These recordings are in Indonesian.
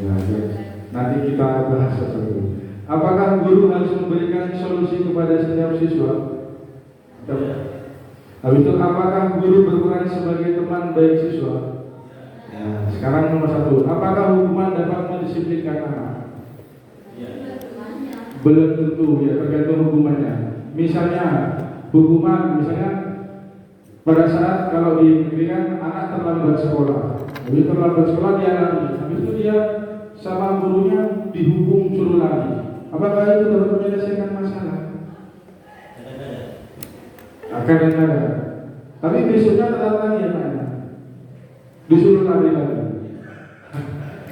Ya. Nanti kita bahas sesuatu. Apakah guru harus memberikan solusi kepada setiap siswa? Habis itu, apakah guru berperan sebagai teman baik siswa? Ya, sekarang nomor 1. Apakah hukuman dapat mendisiplinkan anak? Belum tentu, ya, tergantung hukumannya. Misalnya pada saat kalau di negeri kan anak terlambat sekolah, habis terlambat sekolah dia lari, habis itu dia sama gurunya dihukum suruh lari. Apakah itu dapat menyelesaikan masalah? Kadang-kadang. Tapi besoknya telat lagi ya Pak, disuruh lari lagi.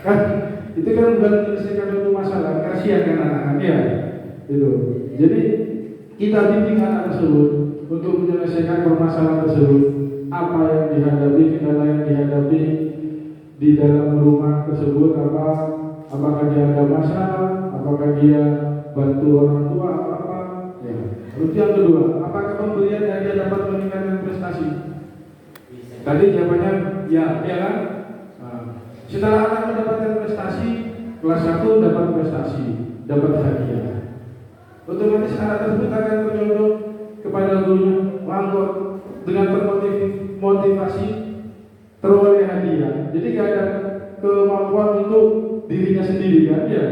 Kan itu kan bukan menyelesaikan suatu masalah, kasihan kan anak-anak ya. Itu. Jadi kita bimbing anak tersebut untuk menyelesaikan permasalahan tersebut, apa yang dihadapi, kendala yang dihadapi di dalam rumah tersebut, apakah dia ada masalah, apakah dia bantu orang tua, apa. Ya. Terus yang kedua, apakah pemberian hadiah dapat meningkatkan prestasi? Tadi jawabannya ya kan? Nah, setelah anak mendapatkan prestasi, kelas 1 dapat prestasi, dapat hadiah. Otomatis anak tersebut akan tercondong kepada gurunya, langkah dengan termotivasi teroleh hadiah. Jadi gak ada kemampuan untuk dirinya sendiri kan ya.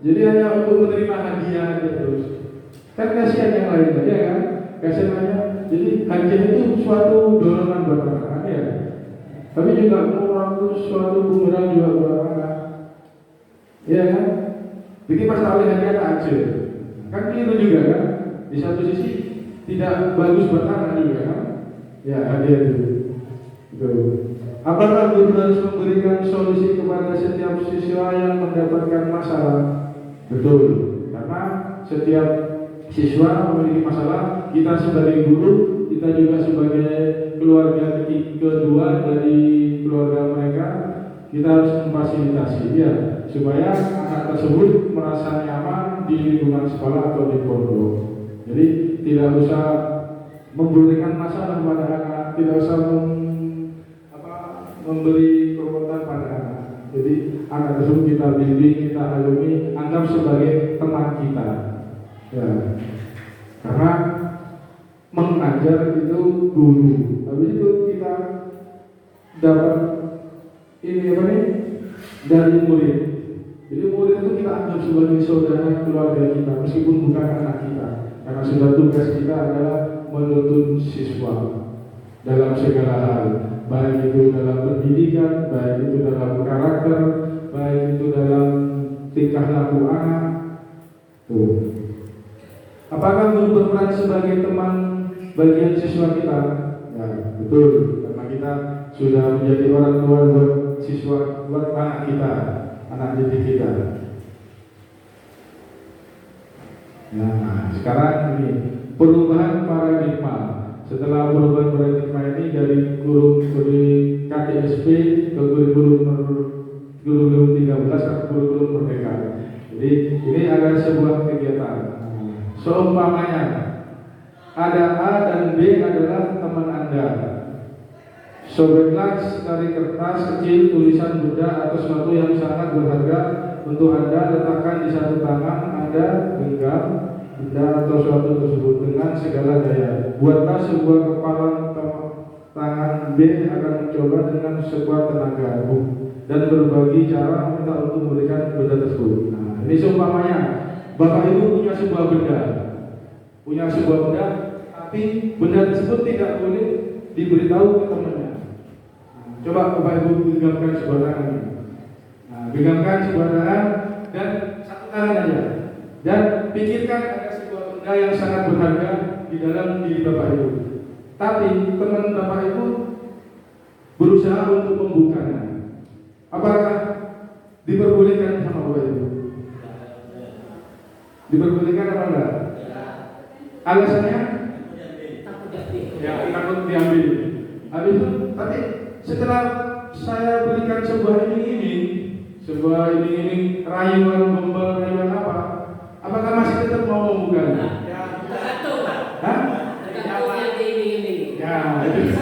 Jadi hanya untuk menerima hadiah terus. Kan kasihan yang lainnya ya kan. Kasihannya. Jadi hadiah itu suatu dorongan buat anak ya. Tapi juga merupakan suatu bumerang juga buat anak. Ya kan. Bikin pas oleh hadiah aja. Kan keliru juga kan. Di satu sisi tidak bagus buat anak juga kan. Ya hadiah itu. Apakah guru harus memberikan solusi kepada setiap siswa yang mendapatkan masalah? Betul, karena setiap siswa memiliki masalah. Kita sebagai guru, kita juga sebagai keluarga kedua dari keluarga mereka, kita harus memfasilitasi dia supaya anak tersebut merasa nyaman di lingkungan sekolah atau di pondok. Jadi tidak usah memberikan masalah pada anak, tidak usah memberi perbuatan pada anak. Jadi anak tersebut kita bimbing, kita alumi, anggap sebagai teman kita. Ya. Karena mengajar itu guru. Habis itu kita dapat dari murid. Jadi murid itu kita anggap sebagai saudara keluarga kita, meskipun bukan anak kita. Karena sudah tugas kita adalah menuntun siswa dalam segala hal. Baik itu dalam pendidikan, baik itu dalam karakter, baik itu dalam tingkah laku anak. Tuh. Apakah guru berperan sebagai teman bagian siswa kita? Ya, betul. Karena kita sudah menjadi orang tua buat siswa, buat anak kita, anak didik kita. Nah, sekarang ini perubahan paradigma. Setelah perubahan paradigma ini dari kurikulum KTSP ke kurikulum 13 ke kurikulum merdeka. Jadi ini adalah sebuah kegiatan. Seumpamanya ada A dan B adalah teman Anda. Sobeklah sekali kertas kecil tulisan Buddha atau sesuatu yang sangat berharga untuk Anda, letakkan di satu tangan Anda, genggam benda atau sesuatu tersebut dengan segala daya. Buatlah sebuah kepalan tangan B akan mencoba dengan sekuat tenaga dan berbagi cara minta untuk memberikan benda tersebut. Nah, ini seumpamanya Bapak Ibu punya sebuah benda, tapi benda tersebut tidak boleh diberitahu ke temannya. Nah, coba Bapak Ibu genggamkan sebuah tangan ini. Nah, genggamkan sebuah tangan dan satu tangan aja, dan pikirkan ada sebuah benda yang sangat berharga di dalam diri Bapak Ibu. Tapi teman Bapak Ibu berusaha untuk membukanya. Apakah diperbolehkan sama Bapak Ibu? Diperbolehkan apa enggak? Alasannya? Ya, takut diambil. Habis itu, tapi setelah saya berikan sebuah iming-iming, rayuan gombal, rayuan apa? Apakah masih tetap mau membukanya? Ya, betul. Hah? Tergantung yang diiming-iming. Ya, itu.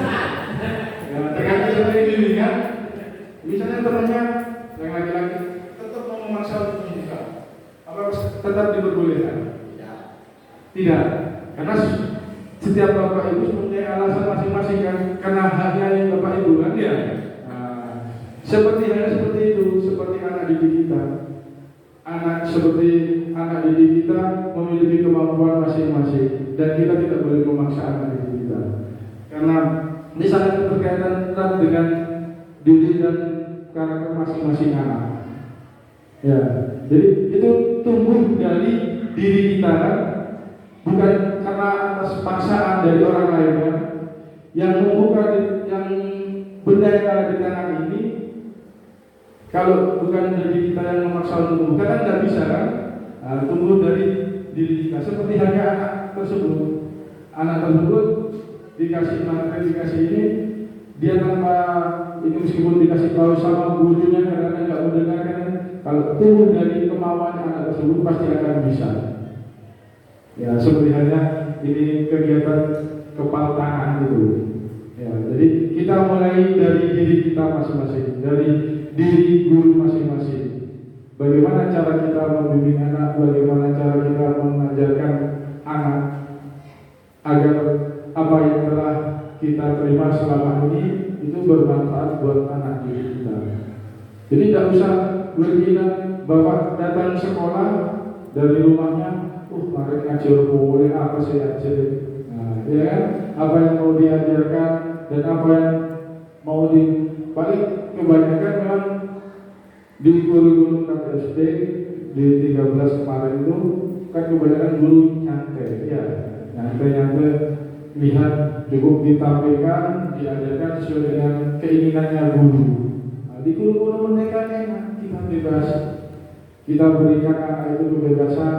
Ya, tergantung yang diiming kan. Misalnya temannya yang laki-laki, tetap diperbolehkan? Tidak, karena setiap bapak ibu mempunyai alasan masing-masing kan, karena haknya yang bapak ibu kan ya. Seperti itu, seperti anak didik kita. Seperti anak didik kita memiliki kemampuan masing-masing dan kita tidak boleh memaksa anak didik kita. Karena ini sangat berkaitan erat dengan diri dan karakter masing-masing anak. Ya, jadi itu tumbuh dari diri kita kan, bukan karena atas paksaan dari orang lain kan. Yang membuka yang benda yang ada di tangan ini, kalau bukan dari kita yang memaksa untuk tumbuh, kan tidak bisa kan? Tumbuh dari diri kita. Seperti halnya anak tersebut dikasih materi, dikasih ini, dia tanpa itu meskipun dikasih tahu sama gurunya karena nggak mendengarkan, kalau tumbuh dari kemauan anak tersebut pasti akan bisa. Ya, seperti halnya ini kegiatan kepal tangan itu. Ya, jadi kita mulai dari diri kita masing-masing, dari diri guru masing-masing. Bagaimana cara kita membimbing anak, bagaimana cara kita mengajarkan anak agar apa yang telah kita terima selama ini itu bermanfaat buat anak didik kita. Jadi tidak usah berkira bapak datang sekolah dari rumahnya, kemarin ngajar boleh apa sih ajar, ya kan? Apa yang mau diajarkan dan apa yang mau paling kebanyakan memang di guru-guru KTSD di 13 kemarin itu kan kebanyakan guru nyantai, ya nyantai lihat cukup ditampilkan, diajarkan sesuai dengan keinginannya guru. Di guru-guru mereka enak, kita bebas, kita berikan anak itu kebebasan,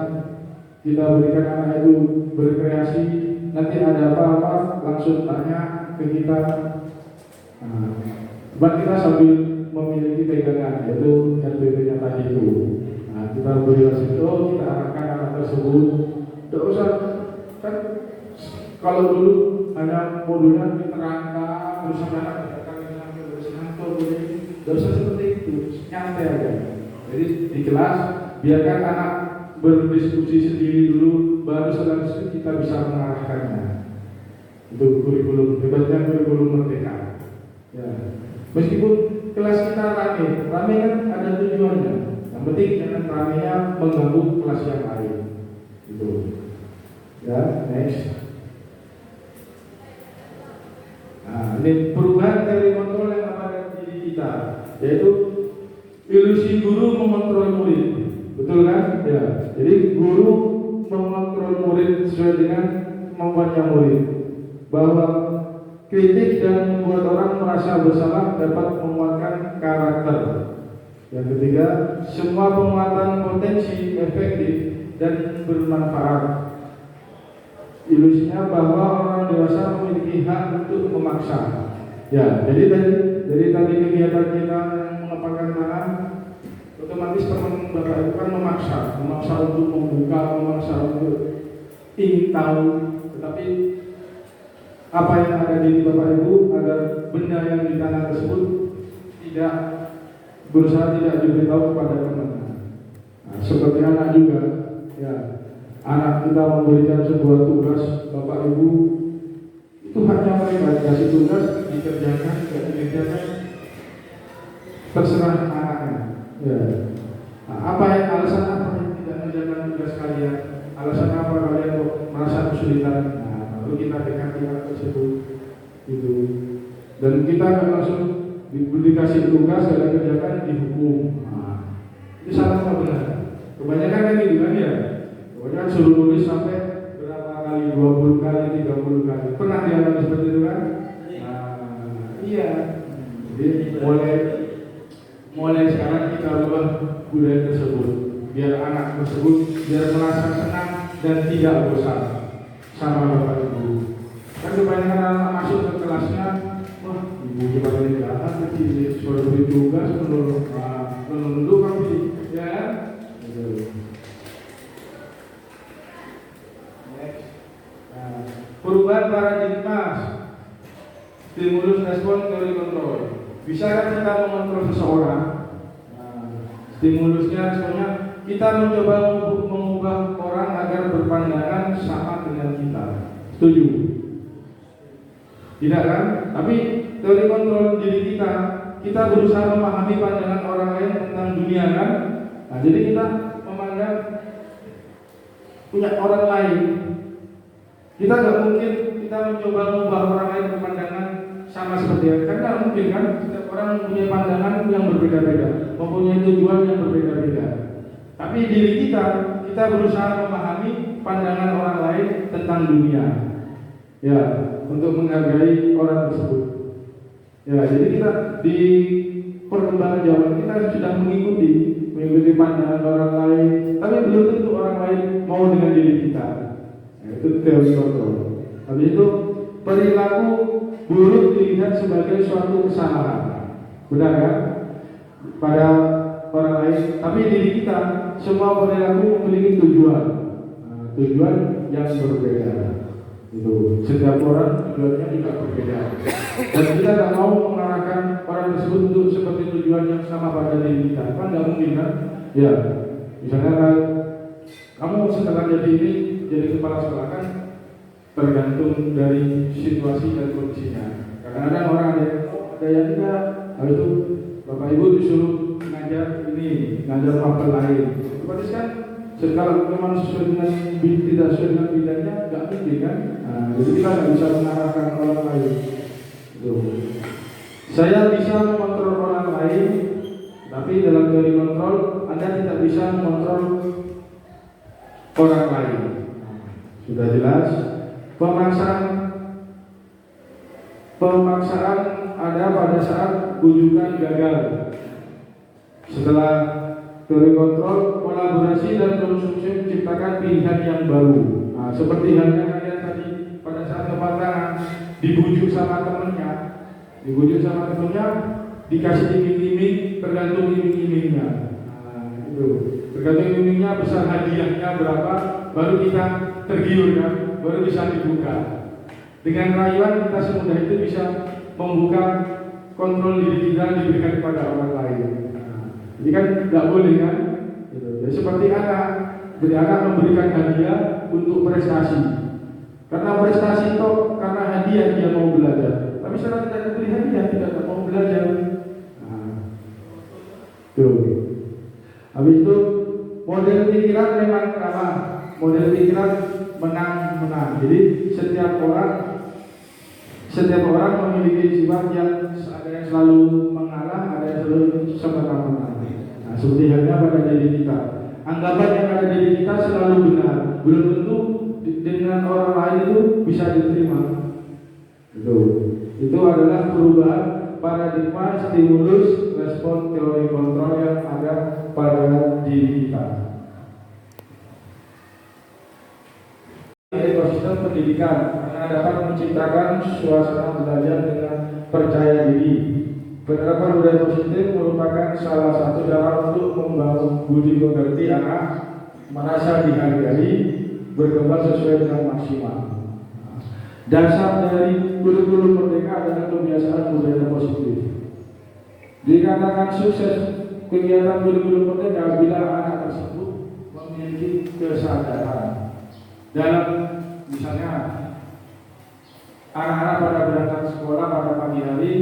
kita berikan anak itu berkreasi. Nanti ada apa-apa langsung tanya ke kita. Sebab kita sambil memiliki pegangan, yaitu RPP-nya tadi itu. Kita beri resiko, kita arahkan anak tersebut. Tidak usah kan. Kalau dulu hanya modulnya diterangkan, terus anak tidak usah seperti itu, nyantai aja. Jadi di kelas biarkan anak berdiskusi sendiri dulu, baru setelah itu kita bisa mengarahkannya. Itu kurikulum, hebatnya kurikulum merdeka. Ya. Meskipun kelas kita rame kan ada tujuannya. Yang penting jangan ramenya mengganggu kelas yang lain. Itu. Ya, next. Ini perubahan dari kontrol yang ada di diri kita, yaitu ilusi guru mengontrol murid, betul kan? Ya. Jadi guru mengontrol murid sesuai dengan kemampuannya murid, bahwa kritik dan membuat orang merasa bersalah dapat menguatkan karakter. Yang ketiga, semua penguatan potensi efektif dan bermanfaat. Ilusinya bahwa orang dewasa memiliki hak untuk memaksa. Ya, jadi dari tadi kegiatan kita yang mengepakkan tangan, otomatis teman bapak ibu kan memaksa untuk membuka, memaksa untuk ingin tahu. Tetapi apa yang ada di bapak ibu agar benda yang di tangan tersebut tidak berusaha tidak diberitahu kepada teman-teman. Seperti anak juga, ya. Anak kita memberikan sebuah tugas, bapak ibu itu haknya mereka dikasih tugas, dikerjakan, tidak dikerjakan, terserah anaknya. Ya. Apa yang alasan apa yang tidak mengerjakan tugas kalian? Alasan apa kalian kok merasa kesulitan? Lalu kita dekati anak tersebut, itu. Dan kita akan langsung dikasih tugas, tidak dikerjakan, dihukum. Itu salah apa benar? Kebanyakan kan gitu kan ya. Kemudian suruh nulis sampai berapa kali, 20 kali, 30 kali. Pernah dialami seperti itu kan? Iya. Jadi mulai sekarang kita ubah budaya tersebut, biar anak tersebut biar merasa senang dan tidak bosan sama bapak ibu. Kan kebanyakan anak masuk ke kelasnya, wah ibu kita beri jalan, jadi suruh beri tugas, menunduk kami, ya kan? Perubahan paradigma, stimulus respon teori kontrol. Bisa kan kita mengontrol seseorang? Stimulusnya, responnya kita mencoba mengubah orang agar berpandangan sama dengan kita. Setuju? Tidak kan? Tapi teori kontrol diri kita berusaha memahami pandangan orang lain tentang dunia kan? Nah, jadi kita memandang punya orang lain. Kita nggak mungkin kita mencoba mengubah orang lain berpandangan sama seperti kita. Kan nggak mungkin kan? Setiap orang mempunyai pandangan yang berbeda-beda, mempunyai tujuan yang berbeda-beda. Tapi diri kita berusaha memahami pandangan orang lain tentang dunia. Ya, untuk menghargai orang tersebut. Ya, jadi kita di perkembangan zaman kita sudah mengikuti pandangan orang lain, tapi belum tentu orang lain mau dengan diri kita. Ya, itu teori kontrol. Habis itu perilaku buruk dilihat sebagai suatu kesalahan, benar kan? Pada orang lain, tapi diri kita semua perilaku memiliki tujuan, tujuan yang berbeda. Itu setiap orang tujuannya juga berbeda, dan kita tidak mau mengarahkan orang tersebut untuk seperti tujuan yang sama pada diri kita. Kan nggak mungkin kan? Ya, misalnya kamu setelah jadi kepala sekolah kan tergantung dari situasi dan kondisinya. Kadang-kadang orang ada yang tidak, lalu itu Bapak Ibu disuruh ngajar mapel lain. Otomatis kan kalau memang sesuai dengan tidak sesuai dengan bidangnya nggak mungkin kan? Nah, jadi kita nggak bisa mengarahkan orang lain. Saya bisa mengontrol orang lain, tapi dalam teori kontrol Anda tidak bisa mengontrol orang lain. Sudah jelas. Pemaksaan ada pada saat bujukan gagal. Setelah teori kontrol, kolaborasi dan konsumsi menciptakan pilihan yang baru. Nah, seperti halnya kalian tadi pada saat kepatangan dibujuk sama temennya, dikasih iming-iming, tergantung iming-imingnya. Nah, itu tergantung iming-imingnya besar hadiahnya berapa, baru kita tergiur kan, baru bisa dibuka. Dengan rayuan kita semudah itu bisa membuka kontrol diri kita diberikan kepada orang lain. Jadi kan tidak boleh kan? Jadi seperti anak memberikan hadiah untuk prestasi. Karena prestasi itu karena hadiah dia mau belajar. Tapi setelah kita diberi hadiah tidak mau belajar. Tuh. Habis itu model pikiran memang kalah. Model pikiran menang. Jadi setiap orang memiliki sifat yang ada yang selalu mengalah, ada yang selalu menang. Nah, seperti halnya pada diri kita. Anggapan yang ada di diri kita selalu benar. Belum tentu dengan orang lain itu bisa diterima. Itu adalah perubahan paradigma stimulus respon teori kontrol yang ada pada diri kita. Ekosistem pendidikan karena dapat menciptakan suasana belajar dengan percaya diri. Penerapan budaya positif merupakan salah satu cara untuk membangun budi pekerti anak merasa dihargai, berkembang sesuai dengan maksimal. Dasar dari kurikulum merdeka adalah kebiasaan budaya positif. Dikatakan sukses kegiatan kurikulum merdeka bila anak tersebut memiliki kesadaran dalam, misalnya anak-anak pada berangkat sekolah pada pagi hari,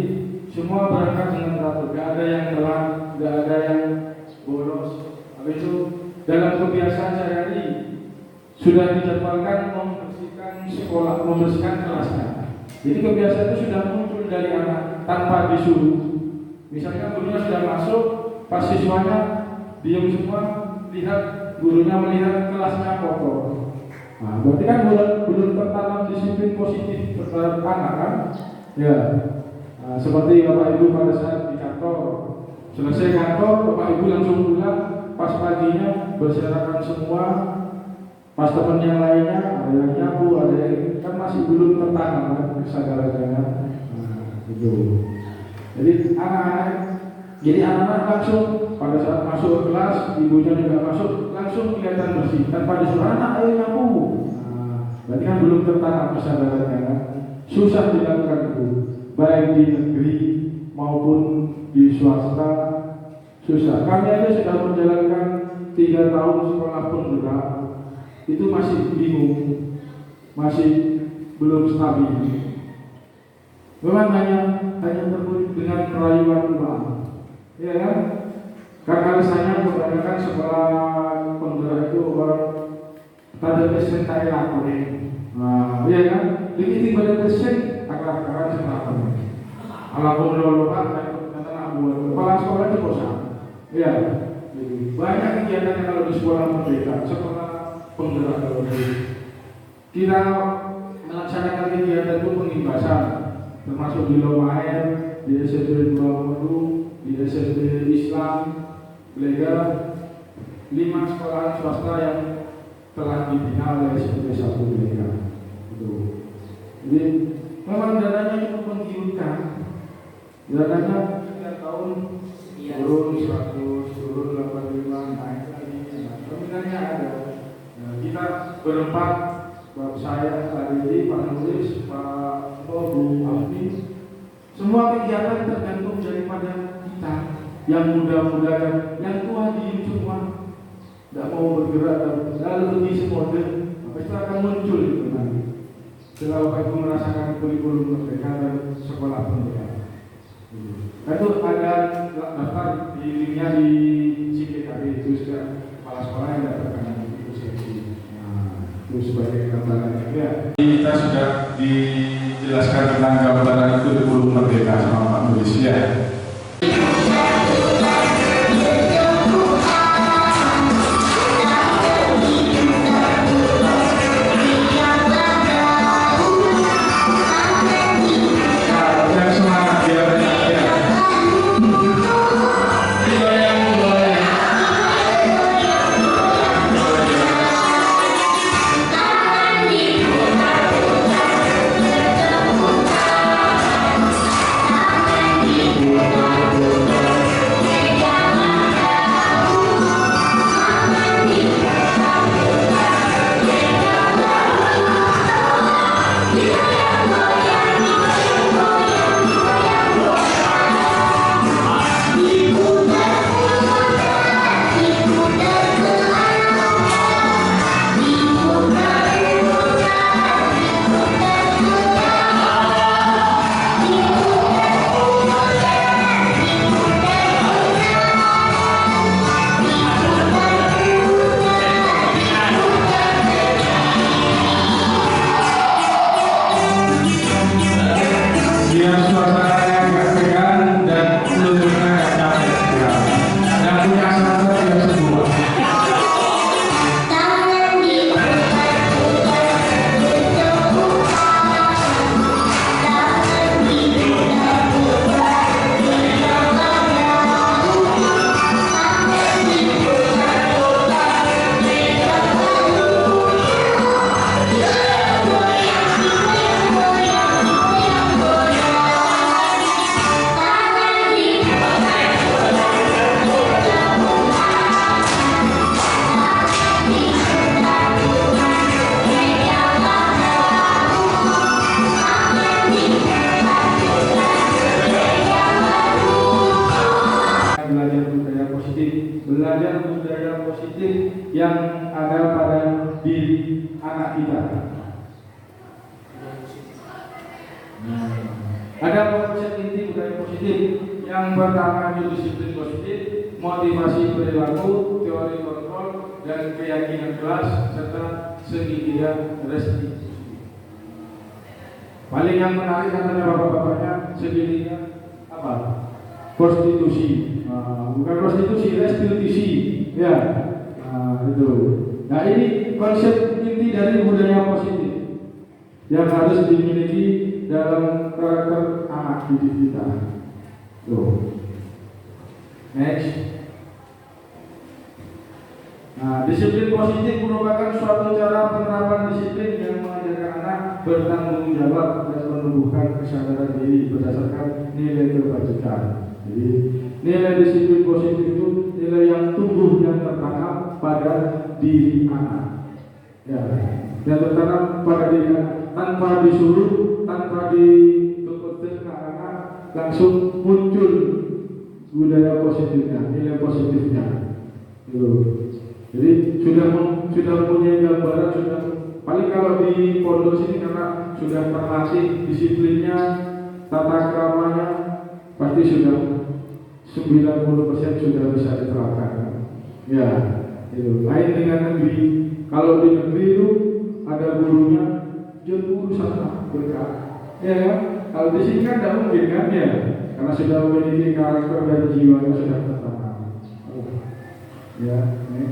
semua berangkat dengan teratur, tidak ada yang telat, tidak ada yang bolos. Habis itu dalam kebiasaan sehari-hari sudah dijadwalkan membersihkan sekolah, membersihkan kelasnya. Jadi kebiasaan itu sudah muncul dari anak tanpa disuruh. Misalnya gurunya sudah masuk, pas siswanya diam semua, lihat gurunya melihat kelasnya kotor. Nah, berarti kan belum tertanam disiplin positif terhadap anak kan? Ya. Nah, seperti Bapak Ibu pada saat di kantor, selesai kantor, Bapak Ibu langsung pulang, pas paginya berserakan semua, pas teman yang lainnya, ada yang nyapu, ada yang kan masih belum tertanam kan kesadarannya. Nah, gitu. Jadi anak-anak langsung pada saat masuk ke kelas, ibunya juga masuk, langsung kelihatan bersih tanpa disuruh anak ayo nyapu. Nah, berarti kan belum tertanam kesadarannya kan? Susah dilakukan itu, baik di negeri maupun di swasta susah. Kami aja sudah menjalankan 3 tahun sekolah penggerak itu masih bingung, masih belum stabil. Memang hanya terkulik dengan rayuan uang, ya kan? Karena alasannya kebanyakan sekolah penggerak itu orang pada pesen tak lakukan, ya kan? Jadi pada pesen akar-akaran sekolah. Alapun dulu pak, kata buat kepala sekolah itu bosan, ya. Banyak kegiatan yang kalau di sekolah merdeka, sekolah penggerak kalau kita melaksanakan kegiatan itu pengimbasan, termasuk di Lomaer, di SMP Dua di SMP Islam, Belega, 5 sekolah swasta yang telah dibina oleh SMP 1 Belega. Jadi memang dananya cukup menggiurkan. Dananya setiap tahun turun 100, turun 85, naik lagi. Peminatnya ada. Nah, kita berempat, Bapak saya, Pak Dedi, Pak Nulis, Pak Bu Alfi, semua kegiatan tergantung daripada kita. Yang muda-muda, yang tua di cuma tidak mau bergerak dan lebih semodern, apa itu akan muncul itu nanti. Setelah Bapak Ibu merasakan kurikulum merdeka dan sekolah penggerak. Itu ada daftar di linknya di CKKB itu sudah kepala sekolah yang dapatkan itu seksi. Nah, itu sebagai gambaran ya. Kita sudah dijelaskan tentang gambaran kurikulum merdeka sama Pak Nulis ya. Belajar budaya positif yang ada pada diri anak kita. Ada konsep inti budaya positif. Yang pertama itu disiplin positif, motivasi perilaku, teori kontrol, dan keyakinan kelas serta segitiga restitusi. Paling yang menarik katanya bapak-bapaknya segitiga apa? Prostitusi. Bukan prostitusi, restitusi, ya. Itu. Nah ini konsep inti dari budaya positif yang harus dimiliki dalam karakter anak didik kita. Tuh. Next. Nah, disiplin positif merupakan suatu cara penerapan disiplin yang mengajarkan anak bertanggung jawab dan menumbuhkan kesadaran diri berdasarkan nilai kebajikan. Jadi nilai disiplin positif itu nilai yang tumbuh dan tertanam pada diri anak, ya, yang tertanam pada diri anak tanpa disuruh, tanpa dituntut anak langsung muncul budaya positifnya, nilai positifnya. Itu. Jadi sudah mempunyai gambaran, sudah paling kalau di pondok sini karena sudah terlatih disiplinnya, tata keramanya, pasti sudah 90% sudah bisa diterapkan. Ya, itu. Lain dengan negeri. Kalau di negeri itu ada gurunya, dia guru sana berkah. Ya, kan? Kalau di sini kan tidak mungkin kan ya, karena sudah memiliki karakter dan jiwanya sudah tertanam. Ya, ini.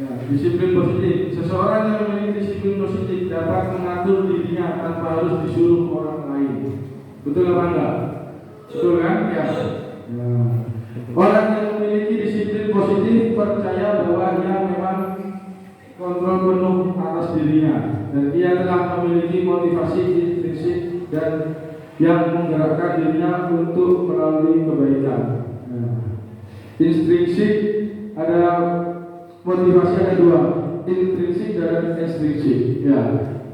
Ya, disiplin positif. Seseorang yang memiliki disiplin positif dapat mengatur dirinya tanpa harus disuruh orang lain. Betul apa enggak? Betul kan? Ya. Nah, orang yang memiliki disiplin positif percaya bahwa dia memang kontrol penuh atas dirinya dan dia telah memiliki motivasi intrinsik dan yang menggerakkan dirinya untuk melalui kebaikan. Nah, intrinsik ada motivasi ada dua, intrinsik dan ekstrinsik. Ya,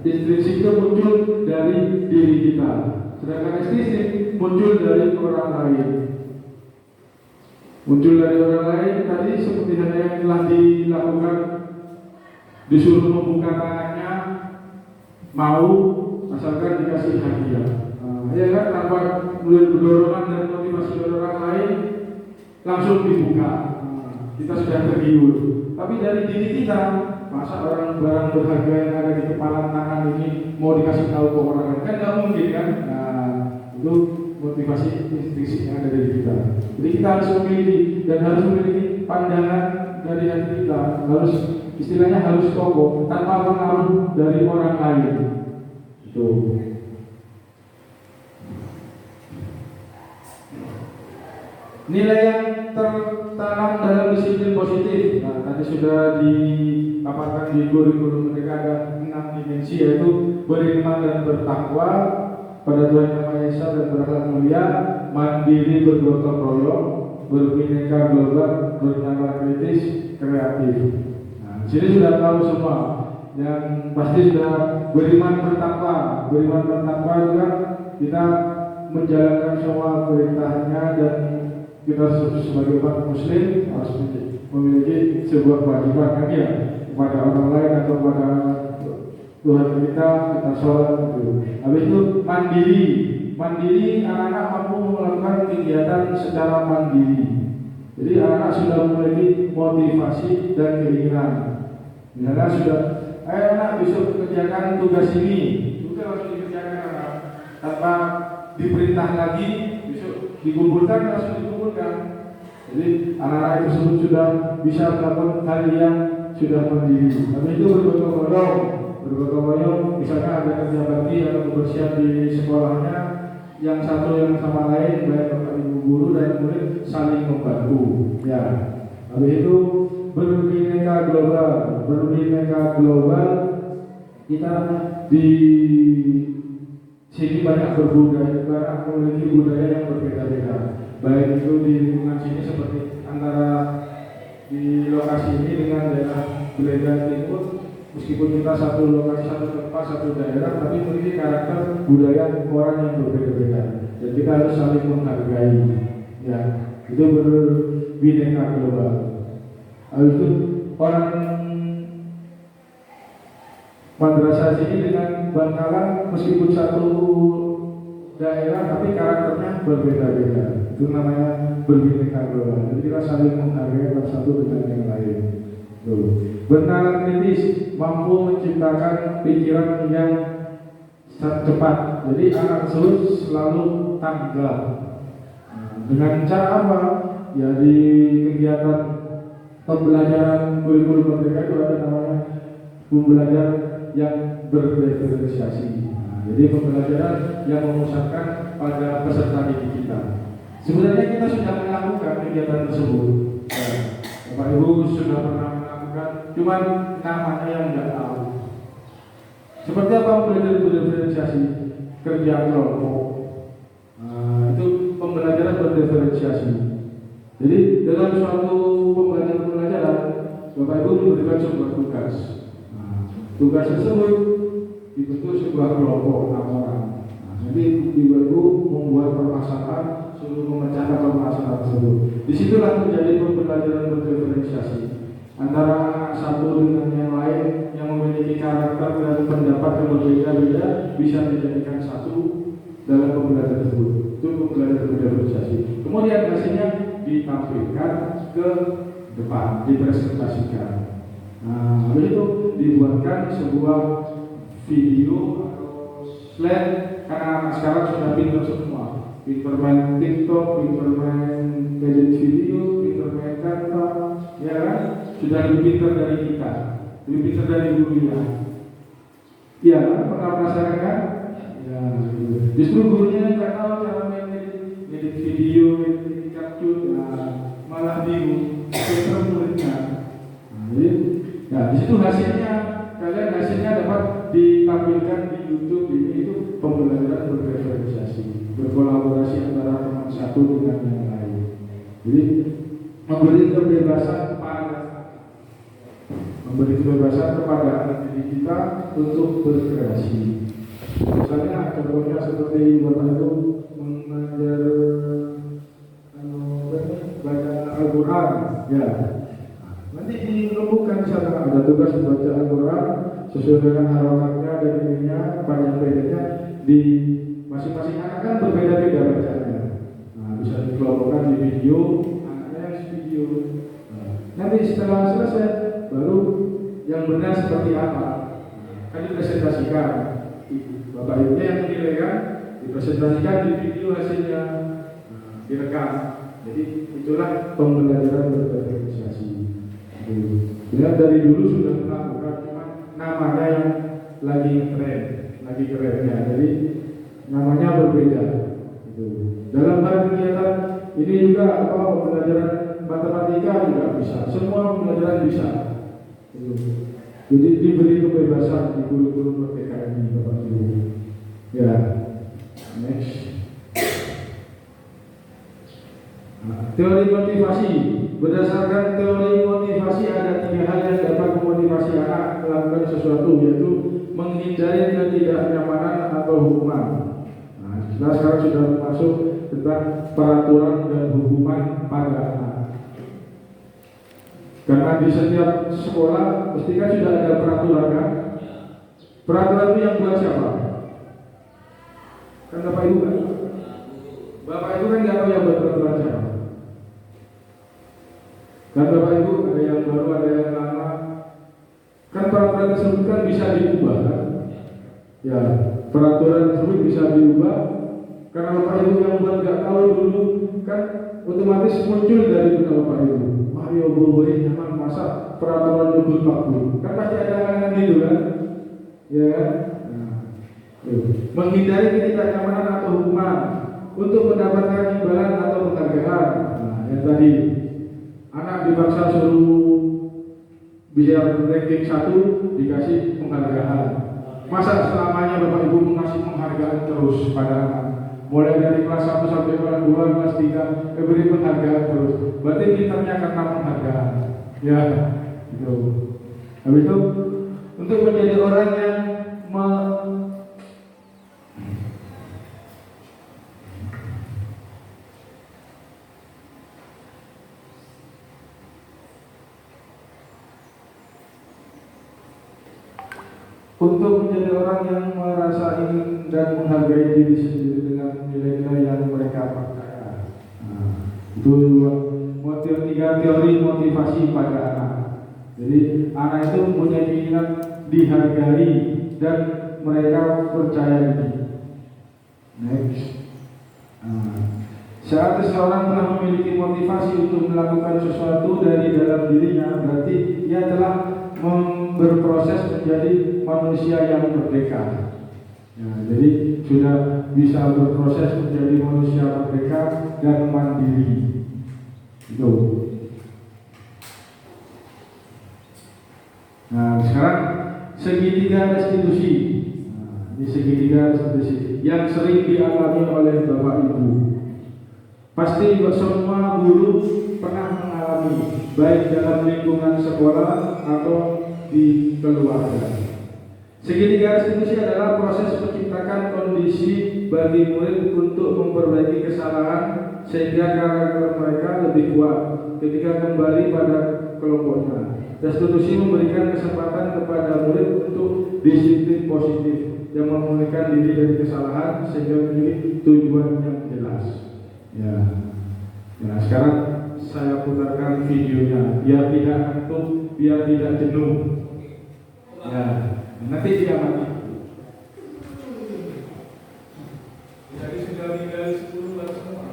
intrinsik itu muncul dari diri kita, sedangkan ekstrinsik muncul dari orang lain. Muncul dari orang lain tadi seperti yang telah dilakukan, disuruh membuka tangannya, mau asalkan dikasih hadiah. Ya kan, tanpa berdorongan dan motivasi dari orang lain langsung dibuka. Kita sudah tergiur. Tapi dari diri kita, masa orang barang berharga yang ada di kepala tangan ini mau dikasih tahu ke orang lain, kan nggak mungkin kan? Nah, itu motivasi intrinsik yang ada dari kita. Jadi kita harus memiliki dan harus memiliki pandangan dari hati kita, harus istilahnya harus kokoh tanpa pengaruh dari orang lain. Itu. Nilai yang tertanam dalam disiplin positif. Nah, tadi sudah dipaparkan di kurikulum mereka ada 6 dimensi, yaitu beriman dan bertakwa pada Tuhan Yang Maha Esa dan berakhlak mulia, mandiri bergotong royong, berbineka global, bernalar kritis, kreatif. Nah, di sini sudah tahu semua. Yang pasti sudah beriman bertakwa. Beriman bertakwa juga kita menjalankan semua perintahnya dan kita sebagai umat muslim harus memiliki sebuah kewajiban kan ya, kepada orang lain atau kepada Tuhan kita sholat gitu. Habis itu mandiri anak-anak mampu melakukan kegiatan secara mandiri. Jadi anak-anak sudah memiliki motivasi dan keinginan. Misalnya sudah, ayo anak besok kerjakan tugas ini, sudah langsung dikerjakan anak tanpa diperintah lagi, besok dikumpulkan langsung dikumpulkan. Jadi anak-anak tersebut sudah bisa melakukan hal yang sudah mandiri. Tapi itu bergotong royong, misalnya ada kerja bakti atau kebersihan di sekolahnya, yang satu yang sama lain, baik ibu guru dan murid saling membantu. Ya, habis itu berbineka global, kita di sini banyak berbudaya, memiliki budaya yang berbeda-beda. Baik itu di lingkungan sini seperti antara di lokasi ini dengan daerah Belajar Timur, meskipun kita satu lokasi, satu tempat, satu daerah, tapi memiliki karakter budaya orang yang berbeda-beda. Dan kita harus saling menghargai. Ya, itu berbineka global. Habis itu orang madrasah sini dengan Bangkalan meskipun satu daerah tapi karakternya berbeda-beda. Itu namanya berbineka global. Jadi kita saling menghargai satu dengan yang lain. Bernalar kritis, mampu menciptakan pikiran yang cepat. Jadi anak tersebut selalu tanggap. Dengan cara apa? Ya di kegiatan pembelajaran kurikulum mereka itu ada namanya pembelajaran yang berdiferensiasi. Jadi pembelajaran yang memusatkan pada peserta didik kita. Sebenarnya kita sudah melakukan kegiatan tersebut. Bapak Ibu sudah pernah melakukan, cuman namanya yang tidak tahu. Seperti apa belajar berdiferensiasi? Kerja kelompok. Itu pembelajaran berdiferensiasi. berdiferensiasi. Jadi dalam suatu pembelajaran Bapak Ibu memberikan sebuah tugas. Nah, tugas tersebut dibentuk sebuah kelompok 6 orang. Jadi Ibu membuat permasalahan, suruh memecahkan permasalahan tersebut. Disitulah menjadi pembelajaran berdiferensiasi antara anak satu dengan yang lain yang memiliki karakter dan pendapat yang berbeda-beda bisa dijadikan satu dalam pembelajaran tersebut. Itu pembelajaran berdiferensiasi. Kemudian hasilnya ditampilkan ke depan, dipresentasikan. Nah, habis itu dibuatkan sebuah video atau slide. Karena anak sekarang sudah pintar semua, pintar main TikTok, pintar main edit video, pintar main Canva, ya kan? Sudah lebih pintar dari kita, lebih pintar dari gurunya. Iya, pernah merasakan kan? Ya, justru gurunya nggak tahu cara main edit video, edit capture, ya, malah bingung, pintar muridnya. Jadi, ya di situ hasilnya, kalian hasilnya dapat ditampilkan di YouTube ini. Itu pembelajaran berdiferensiasi, berkolaborasi antara teman satu dengan yang lain. Jadi memberi kebebasan kepada anak didik kita untuk berkreasi. Misalnya contohnya seperti Bapak Ibu mengajar baca Al-Quran, ya. Nanti dilumpuhkan di sana ada tugas membaca Al-Quran sesuai dengan harokatnya dan ininya, panjang pendeknya. Di masing-masing anak kan berbeda-beda bacanya. Nah, bisa dikelompokkan di video, anaknya yang video. Nanti setelah selesai baru yang benar seperti apa, kan dipresentasikan. Bapak Ibunya yang menilai kan, dipresentasikan di video hasilnya, direkam. Jadi itulah pembelajaran berdiferensiasi. Ya, dari dulu sudah melakukan, cuma namanya yang lagi keren ya. Jadi namanya berbeda. Dalam hal kegiatan ini juga pembelajaran matematika juga bisa. Semua pembelajaran bisa. Jadi diberi kebebasan di kurikulum merdeka ini, Bapak Ibu. Ya, next. Teori motivasi. Berdasarkan teori motivasi ada 3 hal yang dapat memotivasi anak melakukan sesuatu, yaitu menghindari ketidaknyamanan atau hukuman. Nah, kita sekarang sudah masuk tentang peraturan dan hukuman pada anak. Karena di setiap sekolah pasti kan sudah ada peraturan kan? Peraturan itu yang buat siapa? Kan Bapak Ibu kan? Bapak Ibu kan nggak tahu yang buat peraturan siapa? Dan Bapak Ibu ada yang baru, ada yang lama. Kan peraturan tersebut kan bisa diubah kan? Ya, peraturan tersebut bisa diubah. Karena Bapak Ibu yang buat nggak tahu dulu kan otomatis muncul dari benak Bapak Ibu. Mario Boboy nyaman masa peraturan nyebut waktu. Kan pasti ada yang gitu kan? Ya kan? Nah, menghindari ketidaknyamanan atau hukuman untuk mendapatkan imbalan atau penghargaan. Nah, yang tadi anak dipaksa suruh bisa ranking 1 dikasih penghargaan. Masa selamanya Bapak Ibu mengasih penghargaan terus pada anak? Mulai dari kelas 1 sampai kelas 2, kelas 3 beri penghargaan terus. Berarti pintarnya karena penghargaan. Ya, gitu. Habis itu untuk menjadi orang yang untuk menjadi orang yang merasa ingin dan menghargai diri sendiri dengan nilai-nilai yang mereka percaya. Nah, itu teori motivasi pada anak. Jadi anak itu mempunyai keinginan dihargai dan mereka percaya diri. Next. Saat seseorang telah memiliki motivasi untuk melakukan sesuatu dari dalam dirinya, berarti ia telah berproses menjadi manusia yang merdeka. Ya, jadi sudah bisa berproses menjadi manusia merdeka dan mandiri. Itu. Nah, sekarang segitiga restitusi. Nah, ini segitiga restitusi yang sering dialami oleh Bapak Ibu. Pasti semua guru pernah mengalami, baik dalam lingkungan sekolah atau di keluarga. Segitiga restitusi adalah proses menciptakan kondisi bagi murid untuk memperbaiki kesalahan sehingga karakter mereka lebih kuat ketika kembali pada kelompoknya. Restitusi memberikan kesempatan kepada murid untuk disiplin positif yang memulihkan diri dari kesalahan sehingga memiliki tujuan yang jelas. Ya. Nah, sekarang saya putarkan videonya biar tidak ngantuk, biar tidak jenuh. Ya, nanti diamati. Jadi sudah tinggal 10 baru semua.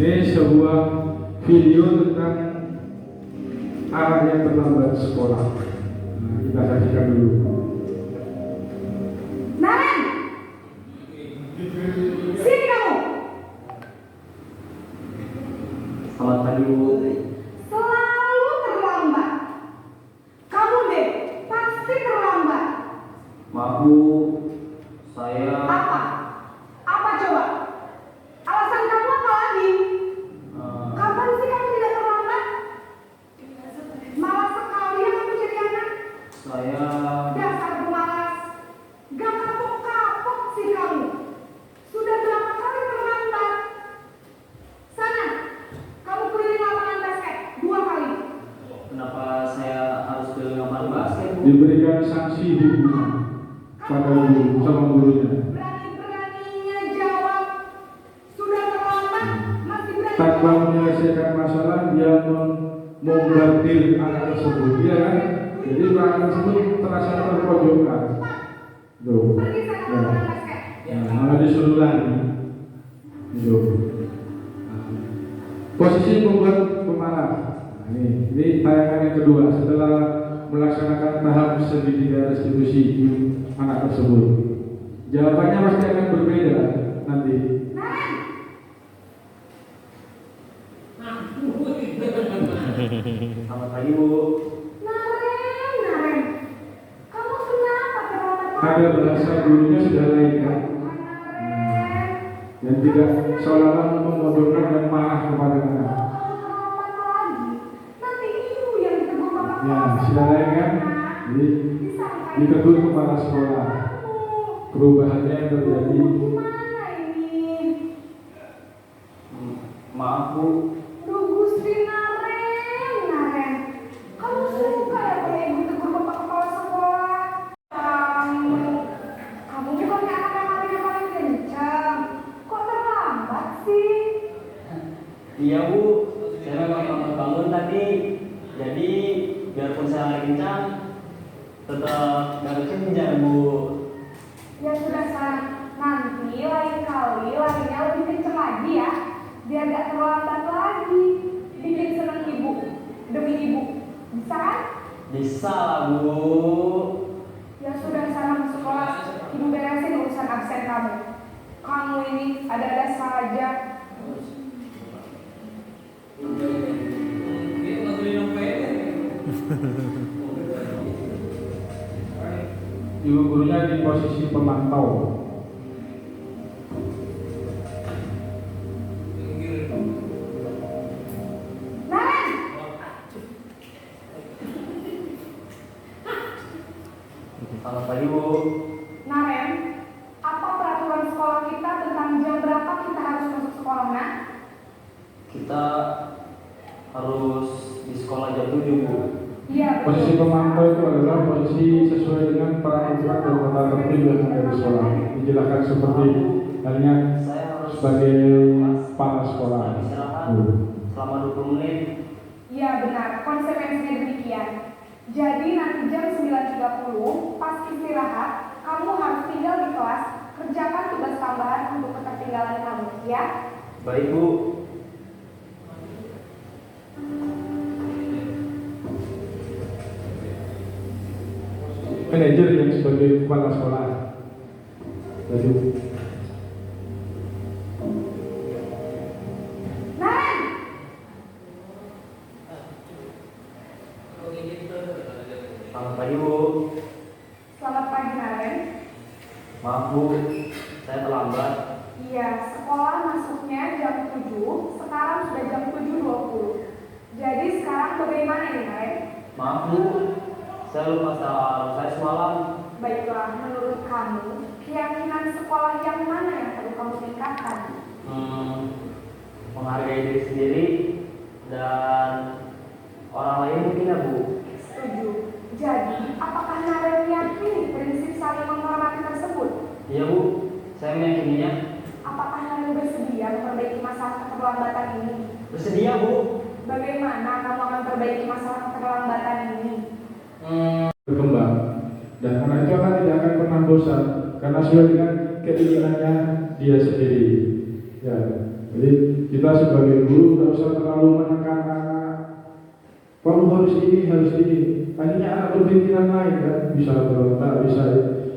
Ini sebuah video tentang anak yang terlambat sekolah. Nah, kita saksikan dulu. Naren, sini kamu. Selamat pagi, Bu. Selalu terlambat. Kamu deh, pasti terlambat. Maaf, Bu. Saya Apa? Apa coba? Alasan kamu apa lagi? Kapan sih kamu tidak terlambat? Malas sekali ya kamu jadi anak. saya Dasar pemalas. Gak kapok-kapok sih kamu. Sudah berapa kali terlambat? Sana, kamu keliling lapangan basket 2 kali. kenapa saya harus ke lapangan basket, Bu? Diberikan sanksi hukuman pada guru sama gurunya. Berani-beraninya jawab. Sudah terlambat, masih berani. Tanpa menyelesaikan masalah dia membombardir anak tersebut, ya kan? Jadi anak tersebut terasa terpojokkan. Tuh, Pergi sana ya. lapangan basket. Malah disuruh lari. Gitu. Posisi membuat pemalas. Nah, ini tayangan yang kedua setelah melaksanakan tahap segitiga restitusi anak tersebut. Jawabannya pasti akan berbeda nanti. Naren, Selamat pagi, Bu. Naren, kamu kenapa terlambat? Ada bahasa gurunya sudah lain kan? Naren, Dan tidak seolah-olah memodorkan dan marah kepada anak. kalau kamu terlambat lagi, nanti ibu yang ditegur bapak Ya, kelas. sudah lain kan? Jadi Disangka ditegur kepala sekolah. kamu. Perubahannya yang terjadi. Gimana ini? Maaf, Bu. Duh Gusti Naren, kamu suka ya kalau ibu tegur bapak kepala sekolah? Kamu bukannya anak yang hatinya paling kencang. Kok terlambat sih? Iya, Bu. Saya memang bangun tadi. Jadi, biarpun saya lagi kencang, tetap nggak kencang, Bu. Ya sudah San, nanti lain kali larinya lebih kencang lagi ya, biar gak terlambat lagi. Bikin seneng ibu, demi ibu, bisa kan? Bisa lah, Bu. Ya sudah sana masuk kelas, ibu beresin urusan absen kamu. Kamu ini ada-ada saja. Ibu gurunya di posisi pemantau. Naren, Selamat pagi, Bu. Naren, apa peraturan sekolah kita tentang jam berapa kita harus masuk sekolah, nak? Kita harus di sekolah jam 7, Bu. Iya, Posisi pemantau itu adalah posisi sesuai dengan peraturan dan tata tertib yang ada di sekolah. Dijelaskan seperti halnya Saya harus sebagai kepala sekolah. istirahat selama 20 menit. Iya benar, konsekuensinya demikian. Jadi nanti jam 9.30 pas istirahat, kamu harus tinggal di kelas, kerjakan tugas tambahan untuk ketertinggalan kamu, ya? Baik, Bu. Manajer yang sebagai kepala sekolah. Lanjut. Naren, Selamat pagi Bu. selamat pagi Naren. Maaf Bu, saya terlambat. Iya, sekolah masuknya jam 7, sekarang sudah jam 7.20. Jadi sekarang bagaimana nih Naren? Maaf Bu, saya lupa soal saya semalam. Baiklah, menurut kamu, keyakinan sekolah yang mana yang perlu kamu tingkatkan? Menghargai diri sendiri dan orang lain mungkin ya Bu. Setuju. Jadi, apakah Naren meyakini prinsip saling menghormati tersebut? Iya Bu, saya meyakininya. Apakah Naren bersedia memperbaiki masalah keterlambatan ini? Bersedia Bu. Bagaimana kamu akan perbaiki masalah keterlambatan ini? Berkembang, dan anak itu tidak akan pernah bosan karena sesuai dengan keinginannya dia sendiri. Ya, jadi kita sebagai guru tidak usah terlalu menekan anak. Kamu harus ini. Akhirnya anak berpikiran lain kan, bisa berontak,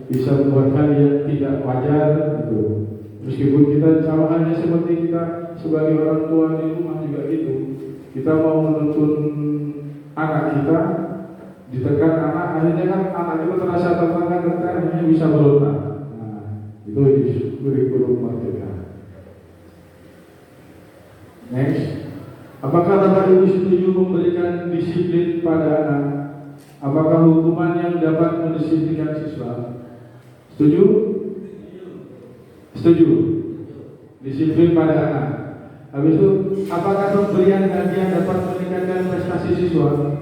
bisa membuat hal yang tidak wajar gitu. Meskipun kita sama halnya seperti kita sebagai orang tua di rumah juga gitu. Kita mau menuntun anak kita, ditekan anak, akhirnya kan anak kita terasa tertekan, akhirnya bisa berontak. Nah, itu di kurikulum merdeka. Next, apakah Bapak Ibu setuju memberikan disiplin pada anak? Apakah hukuman yang dapat mendisiplinkan siswa? Setuju? Setuju. Disiplin pada anak. Habis itu, apakah pemberian hadiah dapat meningkatkan prestasi siswa?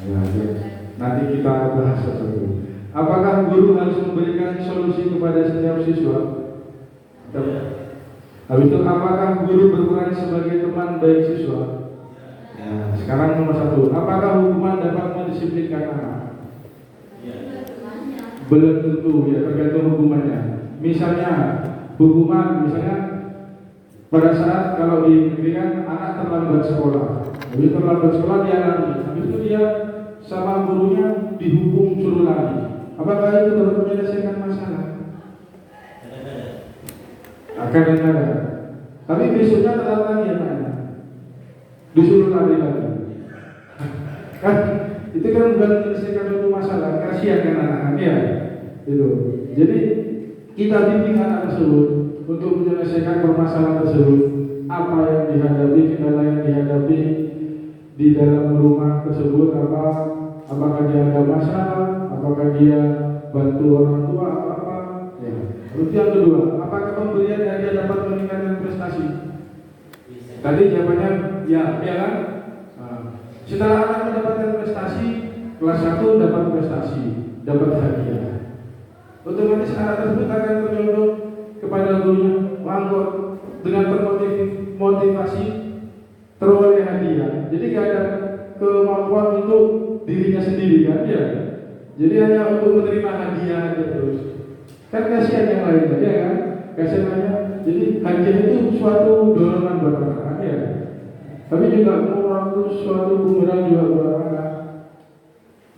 Ya, nanti kita bahas satu. Apakah guru harus memberikan solusi kepada setiap siswa? Habis itu, apakah guru berperan sebagai teman baik siswa? Ya, sekarang nomor 1. Apakah hukuman dapat mendisiplinkan anak? Belum tentu, ya tergantung hukumannya. Misalnya pada saat kalau di negeri kan anak terlambat sekolah, jadi terlambat sekolah dia lari, habis itu dia sama gurunya dihukum suruh lari. Apakah itu dapat menyelesaikan masalah? Akan ada. Tapi besoknya telat lagi ya Pak, disuruh lari lagi. Kan itu kan bukan menyelesaikan suatu masalah, kasihan kan anak-anak ya. Itu. Jadi kita bimbing anak tersebut untuk menyelesaikan permasalahan tersebut, apa yang dihadapi, kendala yang dihadapi di dalam rumah tersebut, apakah dia ada masalah, apakah dia bantu orang tua, apa. Ya. Terus yang kedua, apakah pemberian hadiah dapat meningkatkan prestasi? Tadi jawabannya ya kan? Nah, setelah anak mendapatkan prestasi, kelas 1 dapat prestasi, dapat hadiah. Otomatis anak tersebut akan tercondong kepada gurunya, mangkok dengan termotivasi teroleh hadiah. Jadi gak ada kemampuan untuk dirinya sendiri kan ya. Jadi hanya untuk menerima hadiah aja terus. Kan kasihan yang lain ya kan. Kasihan lainnya. Jadi hadiah itu suatu dorongan buat anak ya. Tapi juga itu suatu bumerang juga buat anak.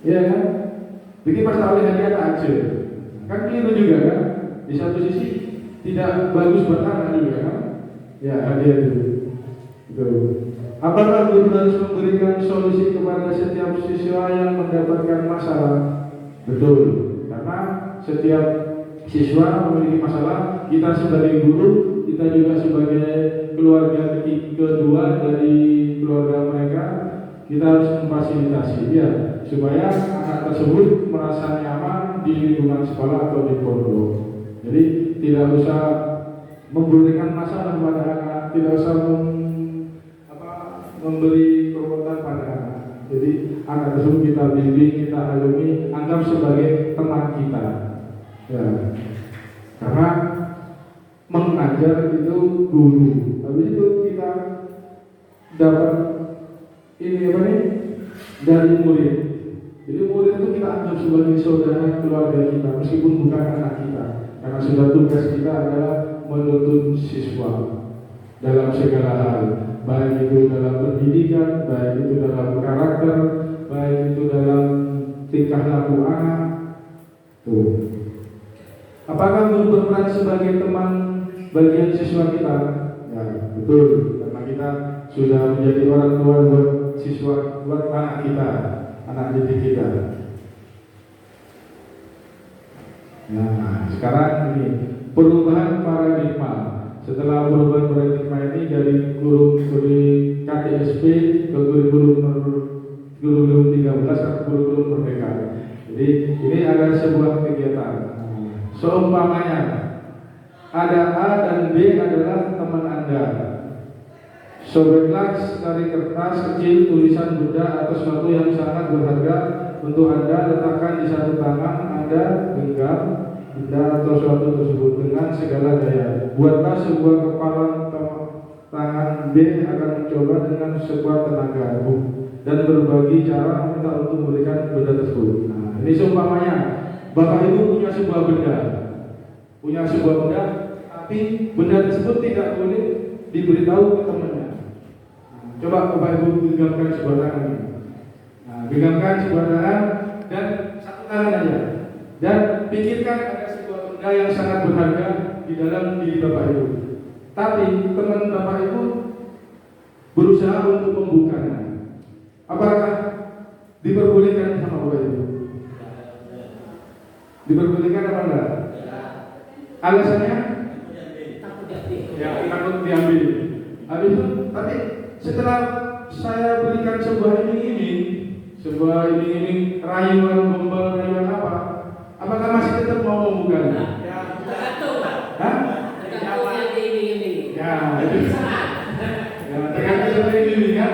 Ya kan. Bikin masalah oleh hadiah tak aja. Kan keliru juga kan. Di satu sisi tidak bagus buat anak juga kan? Ya hadiah itu. Apakah guru harus memberikan solusi kepada setiap siswa yang mendapatkan masalah? Betul, karena setiap siswa memiliki masalah. Kita sebagai guru, kita juga sebagai keluarga kedua dari keluarga mereka, kita harus memfasilitasi dia supaya anak tersebut merasa nyaman di lingkungan sekolah atau di pondok. Jadi tidak usah memberikan masalah kepada anak, tidak usah memberi keruwetan pada anak. Jadi anak tersebut kita bimbing, kita alumi, anggap sebagai teman kita. Ya, karena mengajar itu guru. Habis itu kita dapat dari murid. Jadi murid itu kita anggap sebagai saudara keluarga kita, meskipun bukan anak kita. Karena sudah tugas kita adalah menuntun siswa dalam segala hal, baik itu dalam pendidikan, baik itu dalam karakter, baik itu dalam tingkah laku anak. Tuh. Apakah guru berperan sebagai teman bagian siswa kita? Ya, betul. Karena kita sudah menjadi orang tua buat siswa, buat anak kita, anak didik kita. Nah, sekarang ini perubahan paradigma. Setelah perubahan paradigma ini dari KTSP ke kurikulum 13 ke kurikulum merdeka. Jadi ini adalah sebuah kegiatan. Seumpamanya ada A dan B adalah teman Anda. Sobeklah dari kertas kecil tulisan benda atau sesuatu yang sangat berharga untuk Anda, letakkan di satu tangan Anda, genggam benda atau sesuatu tersebut dengan segala daya. Buatlah sebuah kepalan tangan B akan mencoba dengan sebuah tenaga dan berbagi cara meminta untuk memberikan benda tersebut. Nah, ini seumpamanya Bapak Ibu punya sebuah benda, tapi benda tersebut tidak boleh diberitahu ke temannya. Nah, coba Bapak Ibu genggamkan sebuah tangan ini. Nah, genggamkan sebuah tangan dan satu tangan aja, dan pikirkan ada sebuah benda yang sangat berharga di dalam diri Bapak Ibu. Tapi teman Bapak Ibu berusaha untuk membukanya. Apakah diperbolehkan sama Bapak Ibu? Diperbolehkan apa enggak? Alasannya? Ya, takut diambil. Habis itu, tapi setelah saya berikan sebuah iming-iming, rayuan gombal, rayuan apa? Apakah masih tetap mau membukanya? Ya, tergantung. Hah? Tergantung yang diiming-iming. Ya, itu. Ya, tergantung seperti ini kan.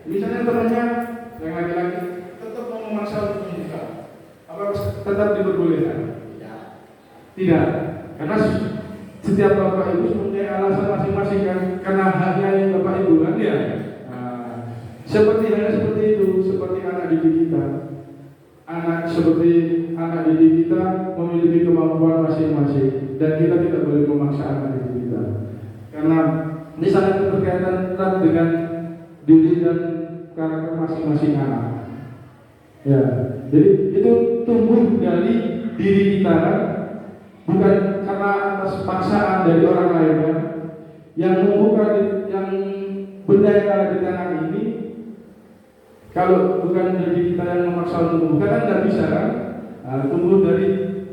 Misalnya temannya yang laki-laki tetap mau memaksa untuk membuka, apakah tetap diperbolehkan? Tidak, karena setiap Bapak Ibu mempunyai alasan masing-masing kan, karena haknya yang Bapak Ibu kan ya. Nah, seperti itu, seperti anak didik kita. Seperti anak didik kita memiliki kemampuan masing-masing dan kita tidak boleh memaksa anak didik kita. Karena ini sangat berkaitan erat dengan diri dan karakter masing-masing anak. Ya, jadi itu tumbuh dari diri kita kan? Bukan karena atas paksaan dari orang lain kan? Yang membuka yang benda yang ada di tangan ini, kalau bukan diri kita yang memaksa untuk membuka kan tidak bisa kan? Nah, tumbuh dari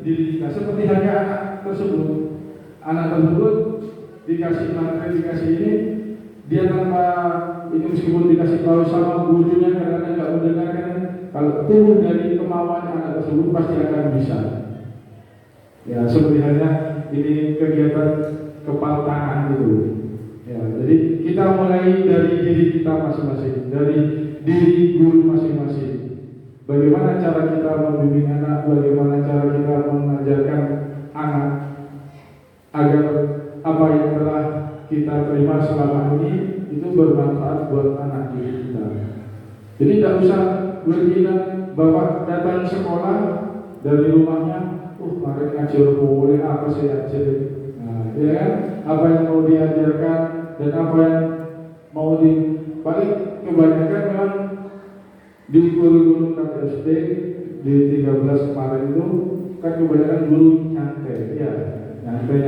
diri kita. Seperti hanya anak tersebut dikasih materi, dikasih ini, dia tanpa itu meskipun dikasih tahu sama gurunya karena nggak mendengarkan, kalau tumbuh dari kemauan anak tersebut pasti akan bisa. Ya, seperti hanya ini kegiatan kepal tangan itu. Ya, jadi kita mulai dari diri kita masing-masing, dari diri guru masing-masing. Bagaimana cara kita membimbing anak, bagaimana cara kita mengajarkan anak agar apa yang telah kita terima selama ini itu bermanfaat buat anak didik kita. Jadi tidak usah berkeinginan bahwa datang sekolah dari rumahnya, mari ngajar boleh apa sih ajar. Nah, ya kan? Apa yang mau diajarkan dan apa yang mau paling kebanyakan memang di kurikulum KTSP di 13 kemarin itu kan kebanyakan guru nyantai, ya nyantai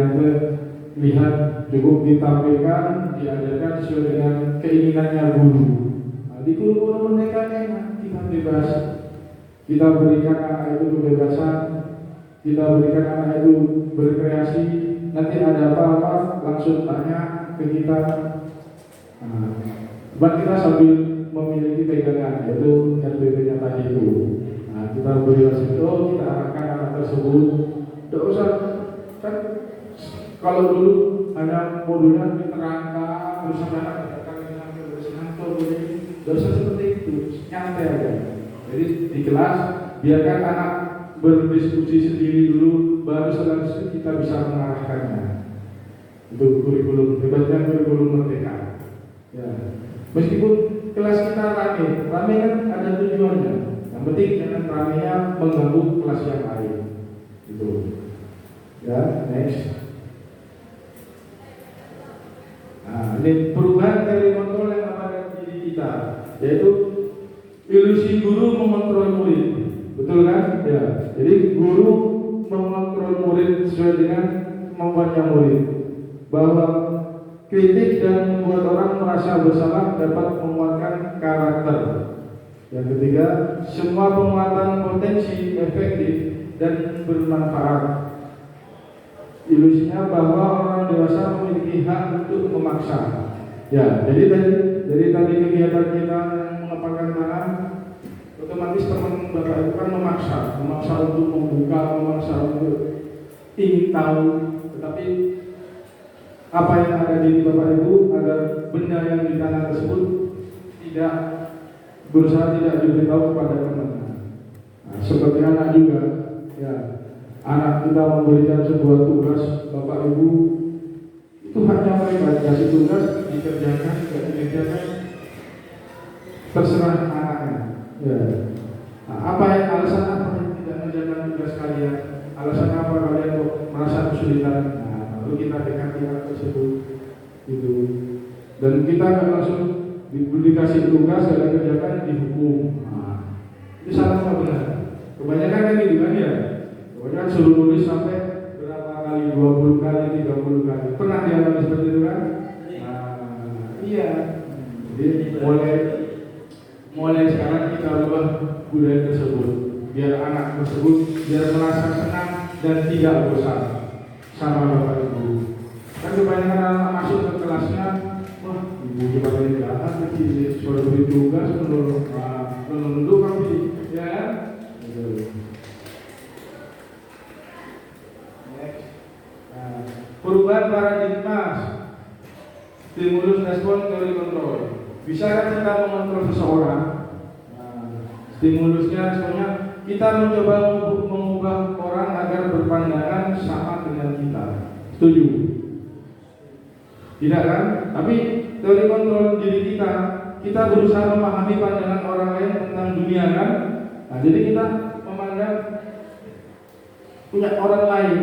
lihat cukup ditampilkan, diajarkan sesuai dengan keinginannya guru. Nah, di kurikulum merdeka kita bebas, kita berikan anak itu kebebasan, kita berikan anak itu berkreasi. Nanti ada apa-apa langsung tanya ke kita. Nah, kita sambil memiliki pegangan yaitu RBP-nya tadi itu. Nah, kita beri itu, kita arahkan anak tersebut. Tidak usah kan kalau dulu hanya modulnya diterangkan terus anak datang terus ngantor, tidak usah seperti itu, nyantai aja. Jadi di kelas biarkan anak berdiskusi sendiri dulu, baru setelah itu kita bisa mengarahkannya. Itu kurikulum, hebatnya kurikulum merdeka. Ya, meskipun kelas kita rame kan ada tujuannya. Yang penting jangan ramenya mengganggu kelas yang lain. Itu. Ya, next. Nah, ini perubahan dari kontrol yang ada di diri kita, yaitu ilusi guru mengontrol murid. Betul kan? Ya. Jadi guru mengontrol murid murid sesuai dengan kemampuannya murid. Bahwa kritik dan membuat orang merasa bersalah dapat menguatkan karakter. Yang ketiga, semua penguatan potensi efektif dan bermanfaat. Ilusinya bahwa orang dewasa memiliki hak untuk memaksa. Ya, jadi dari tadi kegiatan kita yang mengepakkan tangan, otomatis teman Bapak itu kan memaksa untuk membuka, memaksa untuk ingin tahu, tetapi apa yang ada di Bapak Ibu agar benda yang di tanah tersebut tidak berusaha tidak diberitahu kepada teman-teman. Nah, seperti anak juga, ya, anak kita memberikan sebuah tugas, Bapak Ibu itu haknya mereka dikasih tugas dikerjakan, tidak dikerjakan terserah anaknya. Ya. Nah, alasan apa yang tidak mengerjakan tugas kalian? Alasan apa kalian kok merasa kesulitan? Lalu kita dekati anak tersebut itu, dan kita akan langsung dikasih tugas dan dikerjakan dihukum. Nah, itu salah apa benar? Kebanyakan kan gitu kan ya. Kebanyakan suruh nulis sampai berapa kali, 20 kali, 30 kali. Pernah dialami seperti itu kan? Nah, iya. Jadi mulai sekarang kita ubah budaya tersebut, biar anak tersebut biar merasa senang dan tidak bosan sama Bapak Ibu. Kan kebanyakan anak masuk ke kelasnya, wah ibu coba ini jahat, suruh beri tugas, menunduk kami, ya kan? Perubahan paradigma, stimulus respon teori kontrol. Bisa kan kita mengontrol seseorang? Stimulusnya, responnya kita mencoba mengubah orang agar berpandangan sama dengan kita. Setuju? Tidak kan? Tapi teori kontrol diri kita berusaha memahami pandangan orang lain tentang dunia kan? Nah, jadi kita memandang punya orang lain.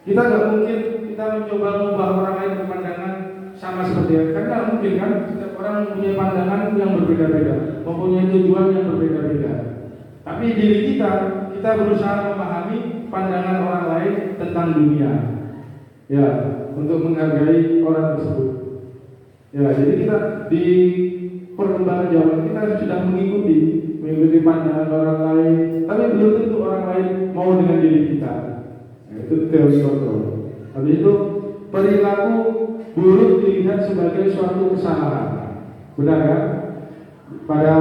Kita nggak mungkin kita mencoba mengubah orang lain berpandangan sama seperti dia. Kan nggak mungkin kan? Setiap orang mempunyai pandangan yang berbeda-beda, mempunyai tujuan yang berbeda-beda. Tapi diri kita berusaha memahami pandangan orang lain tentang dunia. Ya, untuk menghargai orang tersebut. Ya, jadi kita di perkembangan zaman kita sudah mengikuti pandangan orang lain, tapi belum tentu orang lain mau dengan diri kita. Nah, itu teori kontrol. Habis itu perilaku buruk dilihat sebagai suatu kesalahan. Benar kan? Pada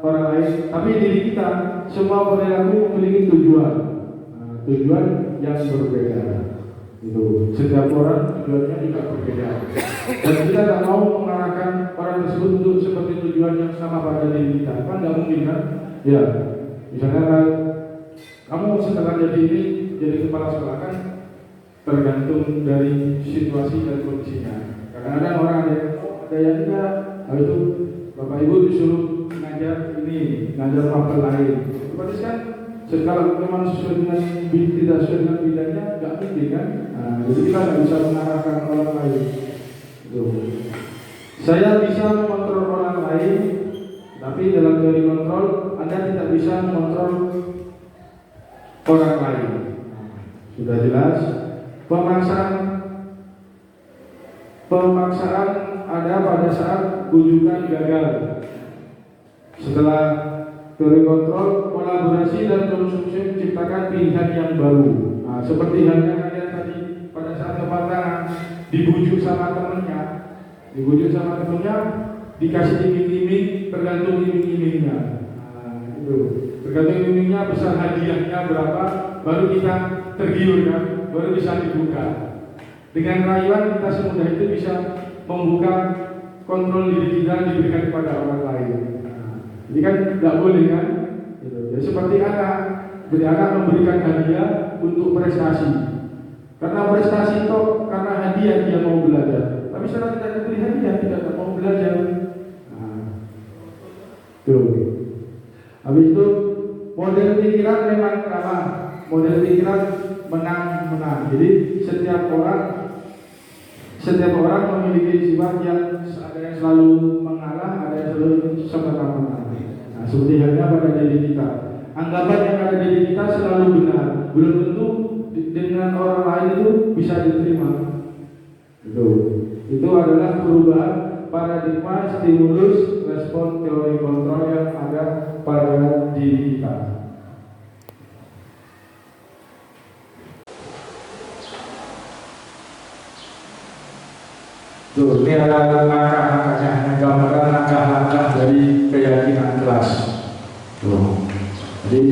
orang lain, tapi diri kita semua perilaku memiliki tujuan. Nah, tujuan yang berbeda. Itu setiap orang tujuannya juga berbeda. Dan kita tidak mau mengarahkan orang tersebut untuk seperti tujuan yang sama pada diri kita. Kan nggak mungkin kan? Ya, misalnya kamu setelah jadi kepala sekolah kan tergantung dari situasi dan kondisinya. Kadang-kadang orang ada yang enggak, habis itu Bapak Ibu disuruh ngajar mapel lain. Berarti kan kalau memang sesuai dengan tidak sesuai dengan bidangnya nggak mungkin kan? Nah, jadi kita nggak bisa mengarahkan orang lain. Saya bisa mengontrol orang lain, tapi dalam teori kontrol Anda tidak bisa mengontrol orang lain. Sudah jelas. Pemaksaan ada pada saat bujukan gagal. Setelah teori kontrol, kolaborasi dan konsumsi menciptakan pilihan yang baru. Nah, seperti halnya kalian tadi pada saat kepatangan dibujuk sama temennya, dikasih iming-iming, tergantung iming-imingnya. Nah, itu tergantung iming-imingnya besar hadiahnya berapa, baru kita tergiur kan, baru bisa dibuka. Dengan rayuan kita semudah itu bisa membuka kontrol diri kita diberikan kepada orang lain. Jadi kan tidak boleh kan? Ya, seperti anak memberikan hadiah untuk prestasi. Karena prestasi itu karena hadiah dia mau belajar. Tapi setelah tidak diberi hadiah tidak mau belajar. Nah, tuh. Habis itu model pikiran memang kalah. Model pikiran menang. Jadi setiap orang memiliki sifat yang ada yang selalu mengalah, ada yang selalu menang. Nah, seperti halnya pada diri kita. Anggapan yang ada di diri kita selalu benar. Belum tentu dengan orang lain itu bisa diterima. Itu adalah perubahan paradigma stimulus respon teori kontrol yang ada pada diri kita. Tuh, ini ada langkah-langkahnya, gambaran langkah-langkah dari keyakinan kelas. Tuh. Jadi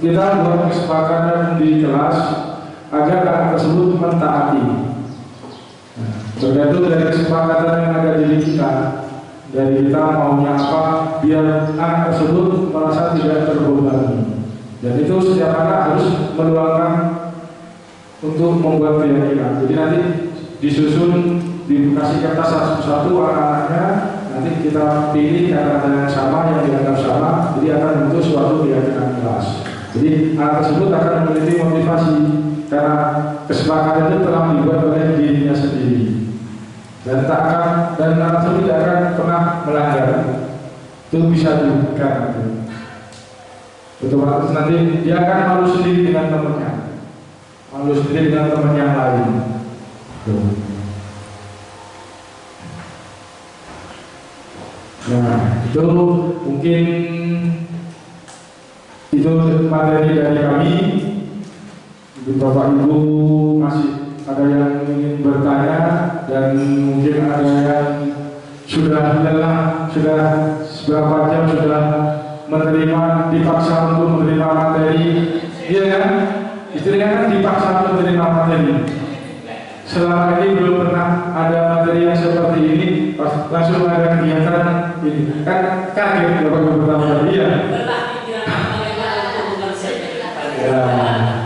kita buat kesepakatan di kelas agar anak tersebut mentaati. Nah, tergantung dari kesepakatan yang ada di kita, dari kita maunya apa, biar anak tersebut merasa tidak terbebani. Dan itu setiap anak harus meluangkan untuk membuat keyakinan. Jadi nanti disusun, dikasih kertas satu-satu anak-anaknya, nanti kita pilih kata-kata yang sama, yang dianggap sama, jadi akan bentuk suatu keyakinan kelas. Jadi anak tersebut akan memiliki motivasi karena kesepakatan itu telah dibuat oleh dirinya sendiri, dan anak tersebut tidak akan pernah melanggar. Itu bisa dibuktikan. Otomatis nanti dia akan malu sendiri dengan temannya, malu sendiri dengan teman yang lain. Nah, itu mungkin itu materi dari kami. Bapak Ibu masih ada yang ingin bertanya, dan mungkin ada yang sudah lelah, sudah seberapa jam sudah menerima, dipaksa untuk menerima materi, iya kan? Istilahnya kan dipaksa untuk menerima materi. Selama ini belum pernah ada materi yang seperti ini, pas langsung ada kegiatan ini, kan kaget Bapak Ibu pertama kali ya.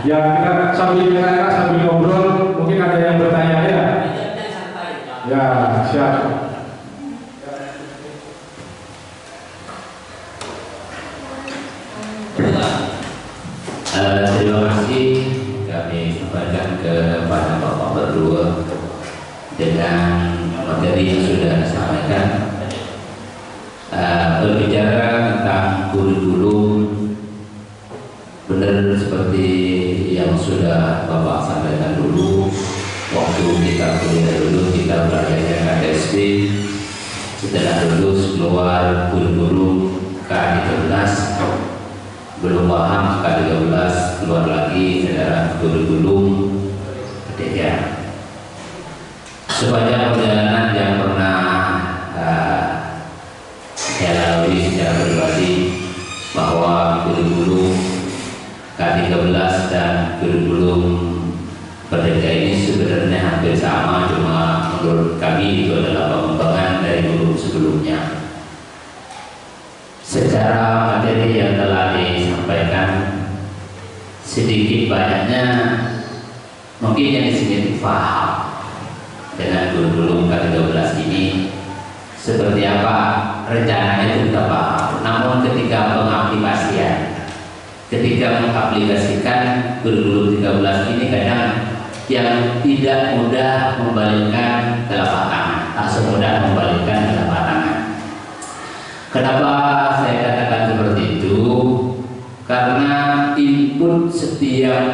Ya kita sambil bicara, sambil ngobrol, mungkin ada yang bertanya ya. Ya, siap. Terima kasih kami sampaikan kepada Bapak berdua dengan materi yang sudah disampaikan. Berbicara tentang kurikulum, benar seperti yang sudah Bapak sampaikan dulu. Waktu kita kuliah dulu, kita belajar KSP, setelah lulus keluar kurikulum K13, belum paham K13, keluar lagi saudara kurikulum Merdeka. Sepanjang perjalanan yang pernah saya lalui secara pribadi, bahwa kurikulum K13 dan kurikulum Merdeka ini sebenarnya hampir sama, cuma menurut kami itu adalah pengembangan dari kurikulum sebelumnya. Secara materi yang telah disampaikan, sedikit banyaknya mungkin yang di sini paham dengan kurikulum K13 ini seperti apa rencananya itu kita paham. Namun ketika mengaplikasikan kurikulum 13 ini kadang yang tidak mudah membalikkan telapak tangan, tak semudah membalikkan telapak tangan. Kenapa saya katakan seperti itu? Karena input setiap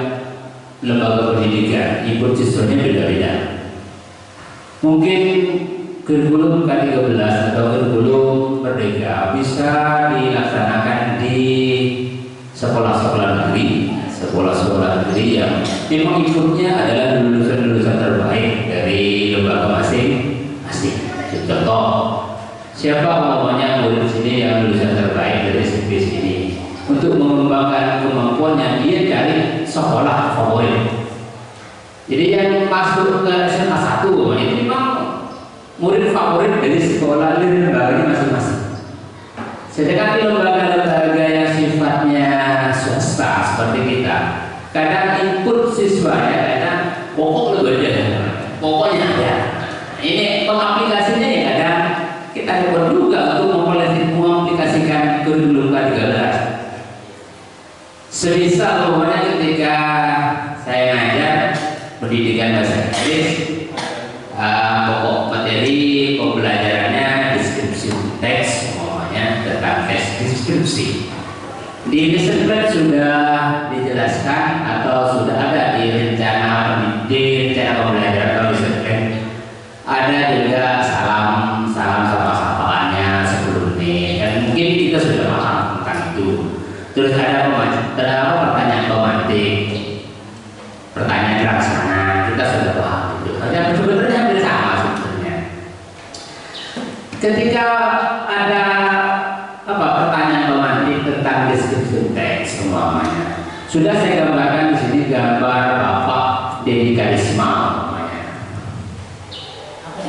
lembaga pendidikan, input siswanya beda-beda. Mungkin kurikulum K13 atau kurikulum Merdeka bisa dilaksanakan di sekolah-sekolah negeri yang memang inputnya adalah lulusan-lulusan terbaik dari lembaga masing-masing. Contoh, siapa namanya murid sini yang lulusan terbaik dari SMPS ini? Untuk mengembangkan kemampuannya, dia cari sekolah favorit. Jadi yang masuk ke SMA 1 itu memang murid favorit dari sekolah lembaganya masing-masing. Sedangkan di lembaga-lembaga yang sifatnya swasta seperti kita, kadang input siswanya kadang pokok lebih ada, pokoknya ada. Ini pengaplikasinya ya kadang kita dapat juga untuk mengaplikasikan kurikulum K13. Semisal umumnya ketika saya ngajar pendidikan bahasa Inggris, pokok materi pembelajarannya deskripsi teks, umumnya tentang teks deskripsi. Di lesson plan sudah dijelaskan atau sudah ada di ketika ada pertanyaan pemantik tentang description text umpamanya, sudah saya gambarkan di sini gambar Bapak Deddy Karisma umpamanya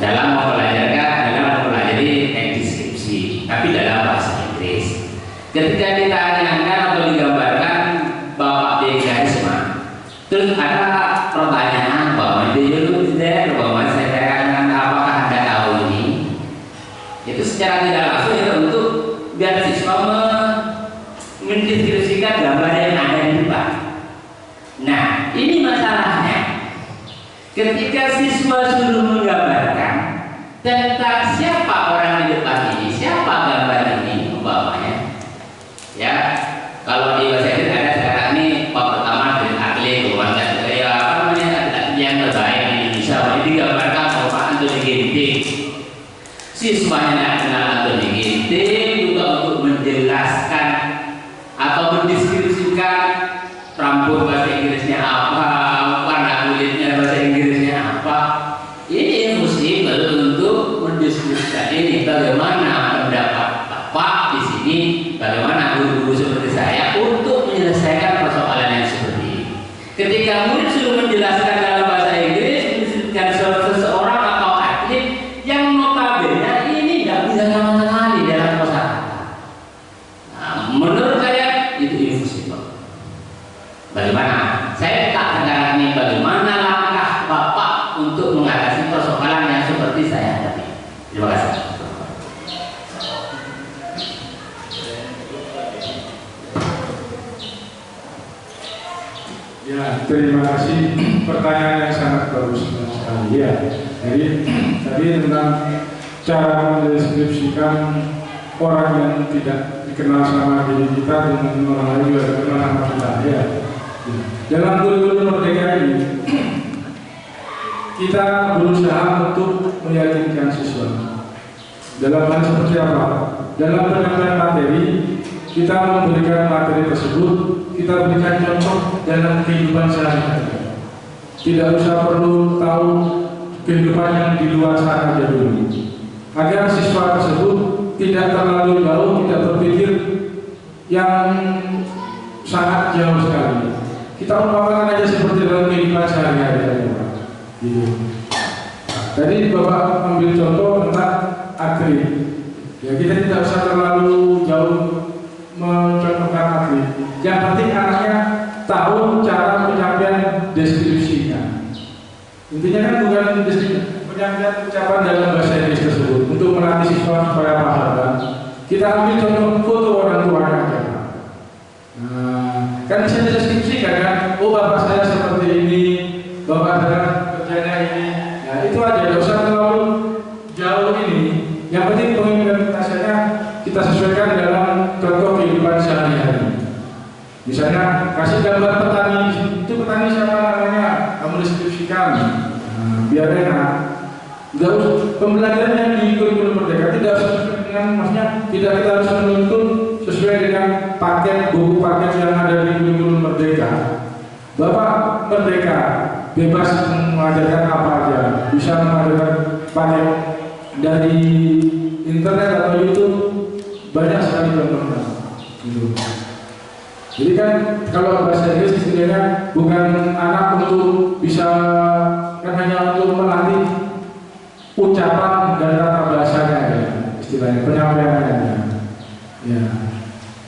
dalam mempelajari teks deskripsi, tapi dalam bahasa Inggris. Ketika ditanyakan atau digambarkan Bapak Deddy Karisma, terus ada pertanyaan bahwa saya tanyakan apakah Anda tahu ini? Itu secara tidak langsung itu untuk biar siswa mendeskripsikan gambar yang ada di depan. Nah, ini masalahnya. Ketika siswa suruh menggambarkan tentang siapa orang di depan ini, siapa gambar ini umpamanya, ya. Kalau di bahasa Inggris ada sekarang ini Pak pertama dari atlet yang terbaik di Indonesia, ini digambarkan bahwa Anthony Ginting. Siswanya tidak kenal Anthony Ginting juga untuk menjelaskan atau mendeskripsikan rambut bahasa Inggrisnya apa, warna kulitnya bahasa Inggrisnya apa. Ini mesti perlu untuk mendeskripsikan ini bagaimana pendapat Bapak di sini, bagaimana guru-guru seperti saya untuk menyelesaikan persoalan yang seperti ini. Ketika murid suruh menjelaskan dalam bahasa Inggris, mendeskripsikan seseorang atau atlet yang notabene ini tidak bisa sama sekali dalam kosakata. Nah, menurut saya itu impossible. Bagaimana? Saya tak sekarang ini bagaimana langkah Bapak untuk mengatasi persoalan yang seperti saya hadapi. Terima kasih. Ya, terima kasih. Pertanyaan yang sangat bagus sekali ya. Jadi tadi tentang cara mendeskripsikan orang yang tidak dikenal sama diri kita dengan orang lain juga dikenal sama kita ya. Dalam kurikulum Merdeka ini kita berusaha untuk meyakinkan siswa. Dalam hal seperti apa? Dalam penyampaian materi kita memberikan materi tersebut, kita berikan contoh dalam kehidupan sehari-hari. Tidak usah perlu tahu kehidupan yang di luar sana aja dulu, agar siswa tersebut tidak terlalu jauh, tidak berpikir yang sangat jauh sekali. Kita umpamakan aja seperti dalam kehidupan sehari-hari. Gitu. Tadi Bapak ambil contoh tentang atlet. Ya, kita tidak usah terlalu jauh mencontohkan atlet. Yang penting anaknya tahu cara penyampaian deskripsinya. Intinya kan bukan penyampaian ucapan dalam bahasa Inggris tersebut untuk melatih siswa supaya paham. Kan? Kita ambil contoh foto orang tuanya aja. Nah, kan bisa deskripsikan kan? Oh, bapak saya seperti ini, bapak saya kerjanya ini. Ya itu aja, tidak usah terlalu jauh ini. Yang penting pengimplementasinya kita sesuaikan dalam contoh kehidupan sehari-hari. Misalnya kasih gambar petani, itu petani siapa namanya, kamu deskripsikan, biar enak. Tidak usah pembelajaran yang di kurikulum Merdeka tidak sesuai dengan, maksudnya tidak kita harus menuntut sesuai dengan paket buku paket yang ada di kurikulum Merdeka. Bapak merdeka, bebas mengajarkan apa aja, bisa mengajarkan paket dari internet atau YouTube, banyak sekali contohnya. Jadi kan kalau bahasa Inggris istilahnya bukan anak untuk bisa kan hanya untuk melatih ucapan dan tata bahasanya ya, istilahnya penyampaiannya. Ya,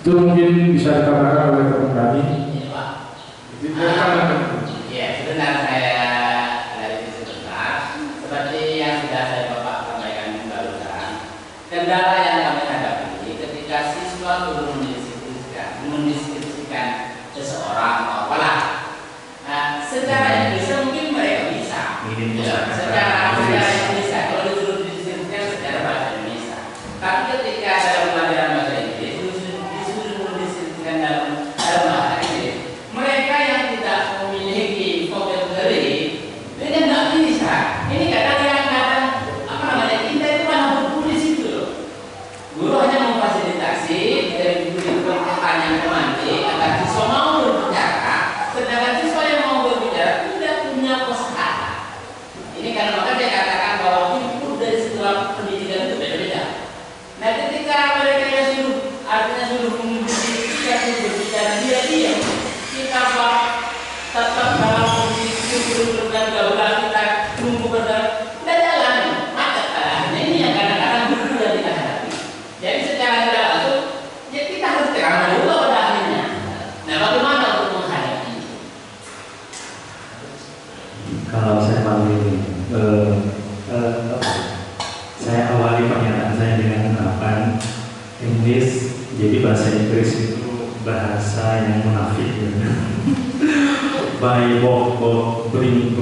itu mungkin bisa ditambahkan oleh teman kami. Ya, sebentar saya dari sebentar. Seperti yang sudah saya Bapak sampaikan barusan, kendala yang kami hadapi ketika siswa turun mendeskripsikan seseorang atau apalah. Nah, secara Indonesia mungkin mereka bisa. Secara Indonesia, kalau disuruh dideskripsikan secara bahasa Indonesia. Tapi ketika dalam pelajaran bahasa Inggris disuruh mendeskripsikan dalam bahasa Inggris, mereka yang tidak memiliki vocabulary by Bob bring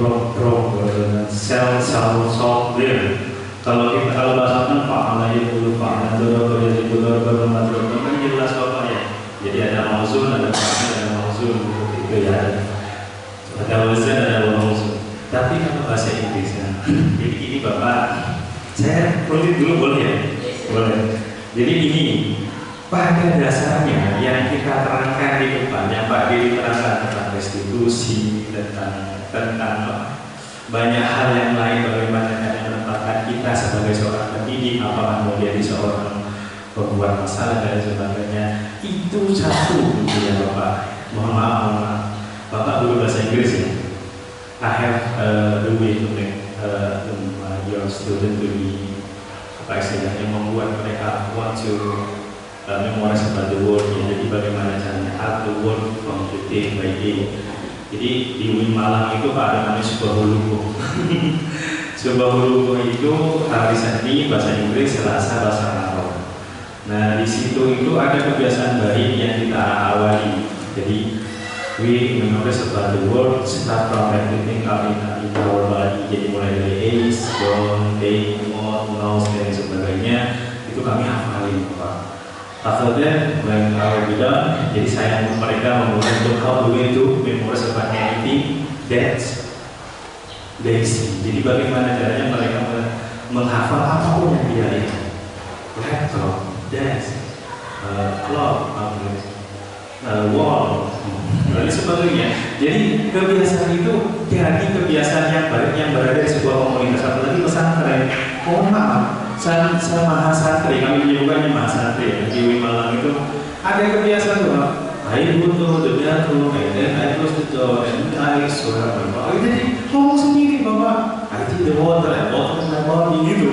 sel software. Kalau bahasa kan fa'ala itu fa'ala itu kan jelas Bapak ya. Jadi ada mauzun, ada fa'il, ada mauzun itu ya. Ada wazan, ada mauzun. Tapi kalau bahasa Inggrisnya, jadi ini Bapak, saya protes dulu boleh ya? Boleh. Jadi ini pada dasarnya yang kita terangkan di depan, yang Pak Diri terangkan tentang restitusi, tentang banyak hal yang lain, bagaimana cara menempatkan kita sebagai seorang pendidik, apakah mau jadi seorang pembuat masalah dan sebagainya, itu satu gitu ya Bapak. Mohon maaf, Bapak guru bahasa Inggris ya. I have the way to make your student to be apa istilahnya, membuat mereka want to memorize about the word ya. Jadi bagaimana caranya art the word from the day by day. Jadi di UIN Malang itu Pak ada namanya sebuah hulukuh. Sebuah hulukuh itu hari Senin bahasa Inggris, Selasa bahasa Arab. Nah di situ itu ada kebiasaan baik yang kita awali. Jadi we memorize about the word, start from everything in our body. Jadi mulai dari age, bone, day, mouth, nose dan sebagainya itu kami hafalin Pak. After that, when I will be done, jadi saya mereka memulai untuk how do we do memorize about anything that they see. Jadi bagaimana caranya mereka menghafal apapun yang dia lihat, laptop, desk, clock, wall, dan sebagainya. Jadi kebiasaan itu jadi kebiasaan yang baik yang berada di sebuah komunitas, apalagi pesantren. Mohon maaf. Saya mahasantri, kami menyebutkannya mahasantri di UIN Malang itu ada kebiasaan bahwa I butuh debiatu, dan I close the door, and I suara Bapak. Jadi ngomong sendiri Bapak, I think the water, and water my body gitu.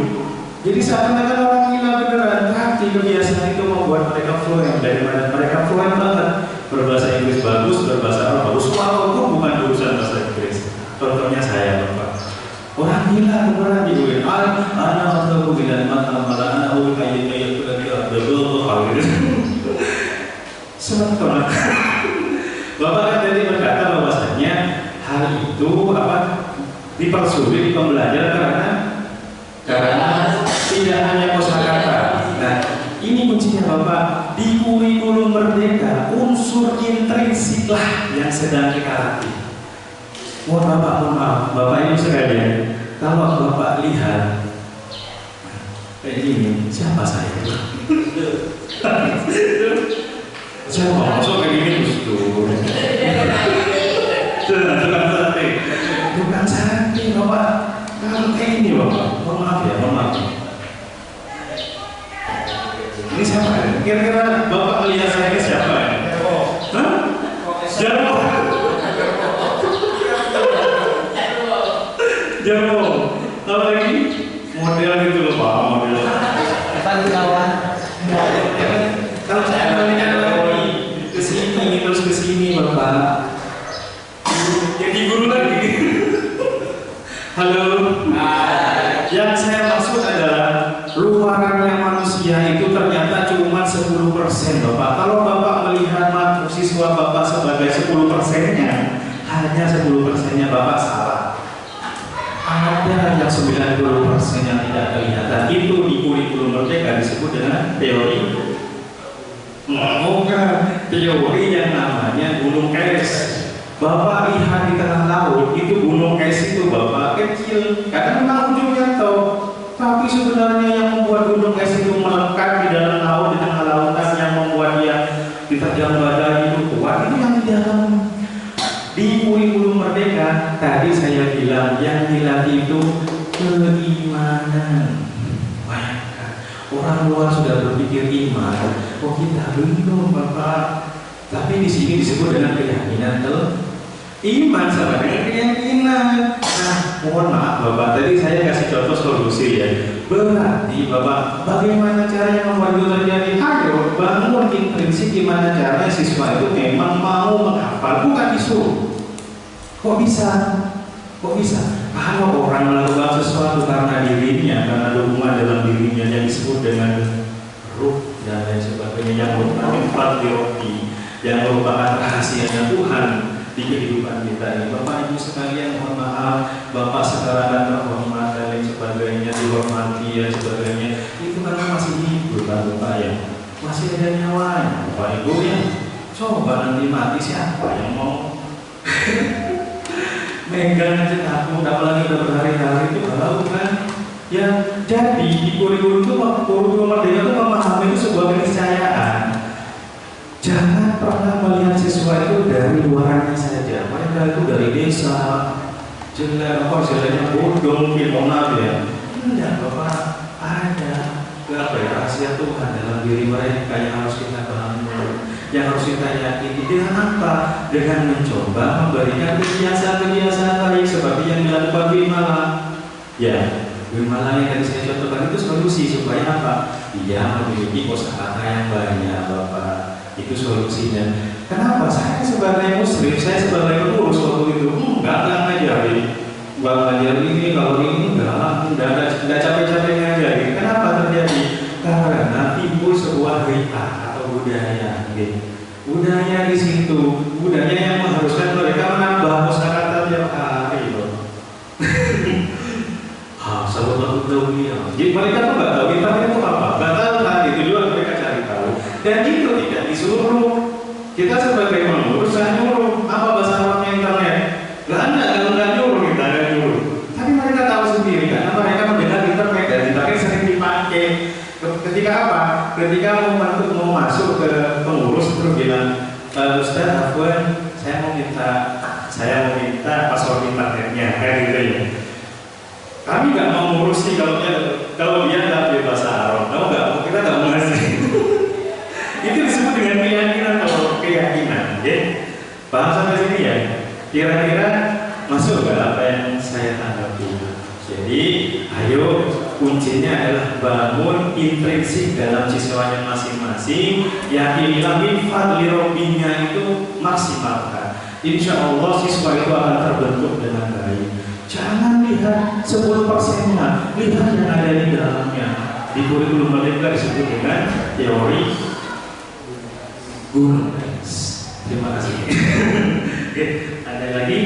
Jadi seakan-akan orang gila beneran, tapi kebiasaan itu membuat mereka fluent, daripada mereka fluent banget. Berbahasa Inggris bagus, berbahasa Arab bagus, wow, itu bukan urusan bahasa Inggris. Contohnya saya Bapak. Orang gila beneran di UIN. Anak atau bilang mata malah anak UIN kayak double hal gitu. Sebetulnya Bapak kan tadi berkata bahwasanya hal itu apa dipersulit pembelajaran karena tidak hanya kosakata. Nah, ini kuncinya Bapak di kurikulum Merdeka, unsur intrinsik lah yang sedang kita latih. Mohon maaf, Bapak Ibu sekalian, kalau Bapak lihat kayak gini, siapa saya? Saya mau masuk kayak gini bukan sate, Bapak. Kalau kayak ini Bapak, mohon maaf ya, mohon maaf. Ini siapa ya? Kira-kira Bapak melihat saya ini siapa ya? Hah? Jarwo. Jarwo. Apa lagi? Model gitu loh Pak, model. Kalau saya melihat lagi kesini terus kesini Bapak. Jadi guru lagi. Halo. Yang saya maksud adalah luarannya manusia itu ternyata cuma 10% Bapak. Kalau Bapak melihat siswa Bapak sebagai 10%-nya, hanya 10%-nya Bapak salah. Ada yang 90% yang tidak kelihatan. Itu di kurikulum Merdeka disebut dengan teori. Bukan teori yang namanya gunung es. Bapak lihat di tengah laut, itu gunung es itu Bapak kecil. Kadang memang ujungnya tahu. Tapi sebenarnya yang membuat gunung es itu melekat di dalam laut, di tengah lautan, yang membuat dia diterjang badai itu kuat, itu yang di dalam. Di kurikulum Merdeka tadi saya bilang yang dilatih itu keimanan. Bayangkan orang luar sudah berpikir iman, kok kita belum Bapak. Tapi di sini disebut dengan keyakinan iman sama dengan keyakinan. Nah, mohon maaf Bapak, tadi saya kasih contoh solusi ya. Berarti Bapak, bagaimana caranya membuat itu terjadi? Ayo bangun intrinsik gimana caranya siswa itu memang mau menghafal, bukan disuruh. Kok bisa? Kalau orang melakukan sesuatu karena dirinya, karena dukungan dalam dirinya yang disebut dengan ruh dan lain sebagainya, yang merupakan fadli, yang merupakan rahasianya Tuhan, di kehidupan kita ini. Bapak Ibu sekalian, mohon maaf, Bapak sekarang terhormat dan lain sebagainya, dihormati dan sebagainya, itu karena masih hidup kan Bapak ya, masih ada nyawanya Bapak Ibu ya. Coba nanti mati siapa yang mau megang aja aku, apalagi udah berhari-hari itu tahu kan. Ya, jadi di kurikulum itu kurikulum merdeka itu memahami itu sebuah keniscayaan. Jangan pernah melihat siswa itu dari luarannya saja. Mereka itu dari desa, jelek apa istilahnya bodoh, mungkin ya. Enggak Bapak, ada rahasia Tuhan dalam diri mereka yang harus kita bangun, yang harus kita yakini. Dengan apa? Dengan mencoba memberikan kebiasaan-kebiasaan baik seperti yang dilakukan Bimala. Ya, Bimala yang tadi saya contohkan itu solusi supaya apa? Dia memiliki kosakata yang banyak Bapak. Itu solusinya. Kenapa? Saya sebagai muslim, saya sebagai pengurus waktu itu enggak ngajarin, enggak ngajarin ini, kalau ini enggak capek-capek ngajarin. Kenapa terjadi? Karena timbul sebuah rita atau budaya, gitu. Budaya di situ, budaya yang mengharuskan mereka menambah kosakata tiap hari, loh. Sahabat dunia. Jadi mereka tuh nggak tahu internet itu apa, nggak tahu kan, itu juga mereka cari tahu. Dan itu tidak disuruh. Kita sebagai pengurus saya nyuruh apa bahasa Arabnya internet? Nggak ada, nggak nyuruh kita, nggak nyuruh. Tapi mereka tahu sendiri karena mereka mendengar internet dan dipakai sering dipakai. Ketika apa? Ketika mau masuk ke pengurus terus bilang, Ustaz Afwan, saya mau minta password internetnya, kayak gitu ya. Kami nggak mau ngurusi kalau dia nggak bahasa Arab, kita nggak mau ngasih. Itu disebut dengan keyakinan atau keyakinan, ya. Paham sampai sini ya? Kira-kira masuk nggak apa yang saya tanggapi? Jadi, ayo kuncinya adalah bangun intrinsik dalam siswanya masing-masing. Yakinilah min fadli rabbinya itu maksimalkan. Insya Allah siswa itu akan terbentuk dengan baik. Jangan lihat 10%-nya, lihat yang ada di dalamnya. Di kurikulum merdeka disebut dengan teori guru. Terima kasih. Oke, ada lagi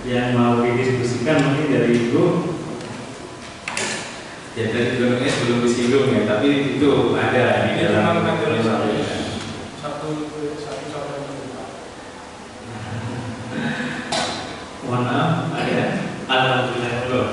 yang mau didiskusikan mungkin dari Ibu? Ya tadi juga belum disinggung ya, tapi itu ada di dalam satu Mohon maaf, ada. Alhamdulillah belum.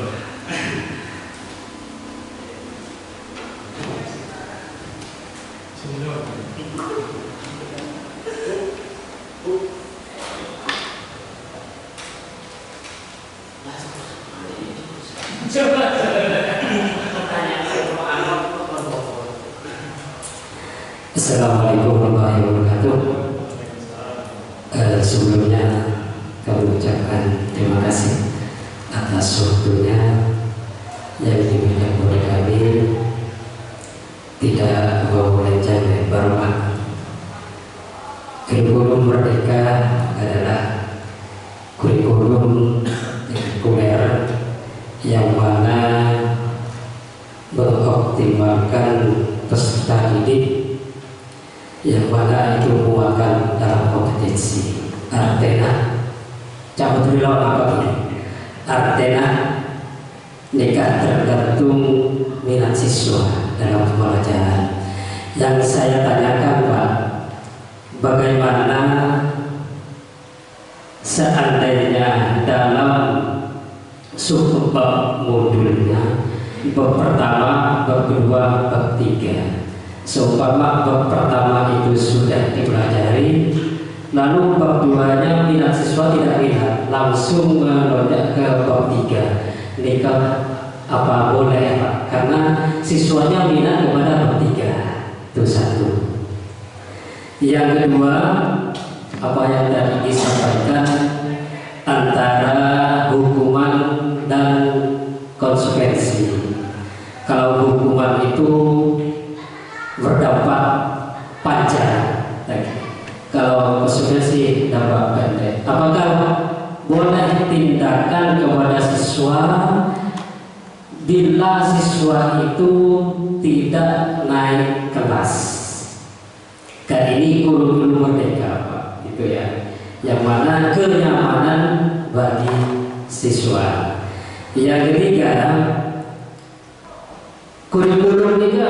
Assalamualaikum warahmatullahi wabarakatuh. Sebelumnya kami ucapkan terima kasih atas waktunya yang diberikan kepada kami. Tidak mau melenceng lebar Pak. Kurikulum merdeka adalah kurikulum reguler yang mana mengoptimalkan peserta didik yang mana itu muakan dalam kompetensi. Artinya, cabut dulu apa ini? Artinya, nikah tergantung minat siswa dalam pembelajaran. Yang saya tanyakan Pak, bagaimana seandainya dalam subbab modulnya bab pertama, bab kedua, bab tiga, seumpama bab pertama itu sudah dipelajari, lalu bab duanya minat siswa tidak lihat, langsung melonjak ke bab tiga, nikah apa boleh Pak? Karena siswanya minat kepada bab tiga. Itu satu. Yang kedua, apa yang tadi disampaikan antara hukuman dan konsekuensi. Kalau hukuman itu berdampak panjang, kalau konsekuensi dampak pendek. Apakah boleh tindakan kepada siswa bila siswa itu tidak naik kelas? Kan ini kurikulum merdeka Pak, gitu ya. yang mana kenyamanan bagi siswa. Yang ketiga, kurikulum juga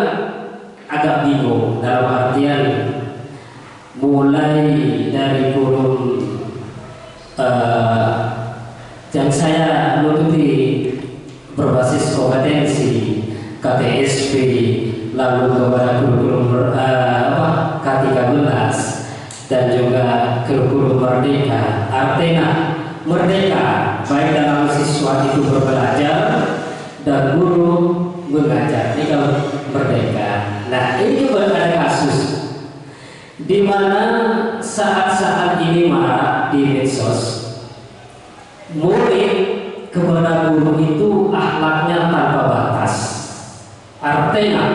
agak bingung dalam artian mulai dari kurikulum yang saya ikuti berbasis kompetensi KTSP, lalu kepada kurikulum K13 dan juga kurikulum merdeka. Artinya merdeka baik dalam siswa itu berbelajar dan guru mengajar. Ini kalau merdeka. Nah, ini juga ada kasus di mana saat-saat ini marak di medsos, murid kepada guru itu akhlaknya tanpa batas. Artinya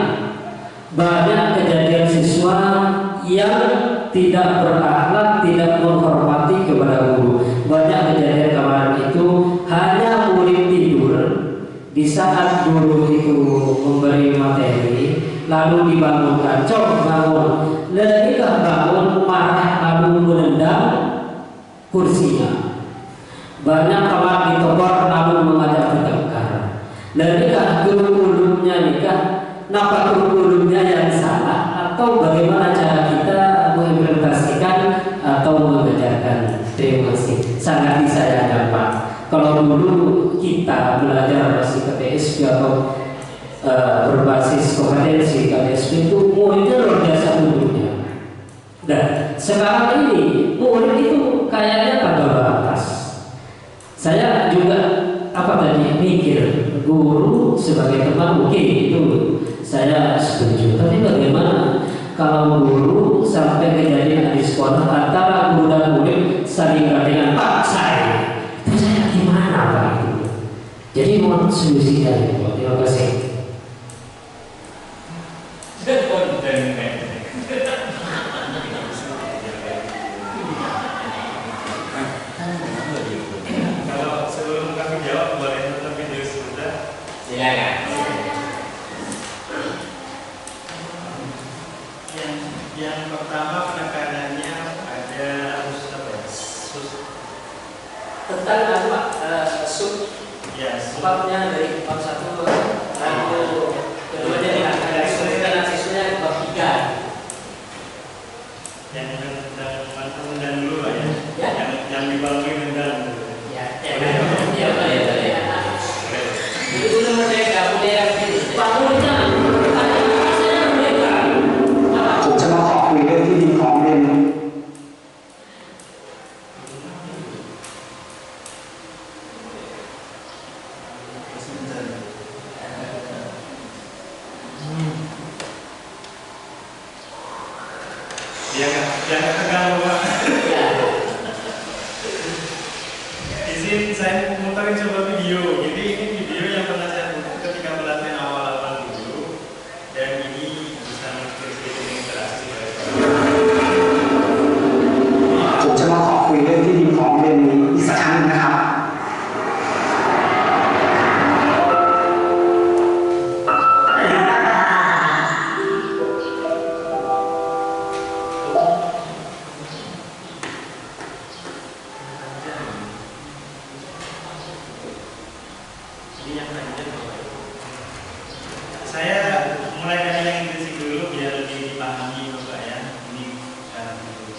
banyak kejadian siswa yang tidak berakhlak, tidak menghormati kepada guru. Banyak kejadian kemarin itu hanya murid tidur di saat guru itu memberi materi, lalu dibangunkan, cok bangun, lebihkah bangun, marah lalu menendang kursinya. Banyak kamar ditebar lalu mengajak bertengkar. Lebihkah kurikulumnya nikah, napa kurikulumnya yang salah, atau bagaimana cara kita mengimplementasikan atau mengajarkan. Terima kasih. Sangat disayangkan Pak. Kalau dulu kita belajar masih KTSP atau berbasis kompetensi KTSP itu muridnya luar biasa dulunya. Dan sekarang ini murid itu kayaknya tanpa batas. Saya juga mikir guru sebagai teman, oke, itu saya setuju. Tapi bagaimana kalau guru sampai kejadian di sekolah antara guru dan murid saling dengan Pak saya gimana Pak itu? Jadi mohon solusi dari Pak. Terima kasih. Kalau sebelum kami jawab boleh nonton video sebentar. Silakan. Yang pertama penekanannya ada Tentang apa? ya, Sebabnya dari bab 1 lalu keduanya dari kesulitan siswanya bab 3. yang rendang dulu lah ya. Ya. Yang dibangun rendang dulu. Ya, boleh. Itu dulu merdeka, budaya bangunnya. ผมจะมาขอคุยเรื่องที่ดินของเรียน Jangan tegang Pak. Izin saya mutarin coba video. Jadi ini video yang pernah saya buat ketika pelatihan awal-awal dulu, dan ini bisa sedikit interaksi dari ผมจะมาขอคุยเรื่องที่ดินของเรียนนี้อีกสักครั้งนะครับ Saya mulai dari yang Inggris dulu biar lebih dipahami Bapak ya. Ini cara dulu.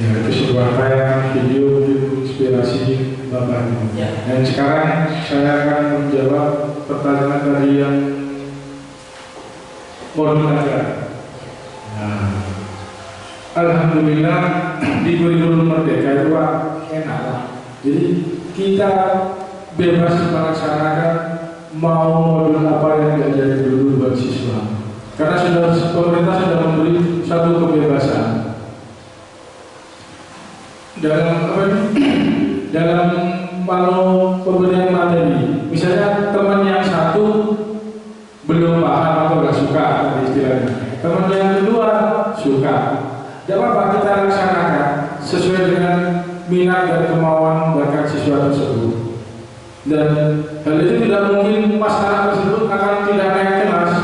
Ya, itu sebuah tayangan video inspirasi Bapak. Ya. Dan sekarang saya akan menjawab pertanyaan dari yang modul negara. Nah, alhamdulillah di kurikulum Merdeka itu enak. Jadi kita bebas melaksanakan mau modul apa yang diajari dulu buat siswa. Karena pemerintah sudah memberi satu kebebasan dalam kalau pemberian materi. Misalnya teman yang satu belum paham atau nggak suka istilahnya, teman yang kedua suka. Jangan apa kita laksanakan sesuai dengan minat dan kemauan bakat siswa tersebut. Dan hal itu tidak mungkin pas anak tersebut akan tidak naik kelas,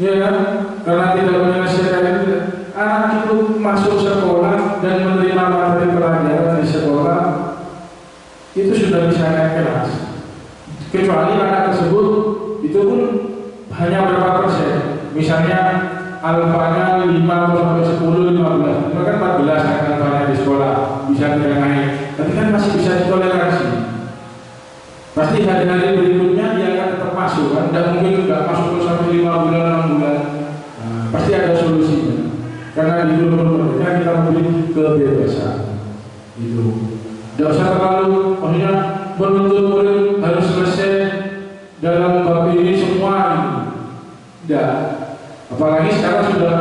ya kan? Karena tidak menyelesaikan itu. Anak itu masuk sekolah dan menerima materi pelajaran di sekolah itu sudah bisa naik kelas. Kecuali anak tersebut itu pun hanya berapa persen. Misalnya alfanya 5 sampai 10, 15. Itu kan 14 kan alfanya di sekolah bisa tidak naik. Tapi kan masih bisa ditoleransi. Pasti hari-hari berikutnya dia akan tetap masuk kan. Tidak mungkin tidak masuk sampai 5 bulan, 6 bulan. Nah, pasti ada solusinya. Karena di kurikulum Merdeka kita memberi kebebasan. Itu. Tidak usah terlalu, maksudnya menuntut murid harus selesai dalam bab ini semua ini. Tidak. Apalagi sekarang sudah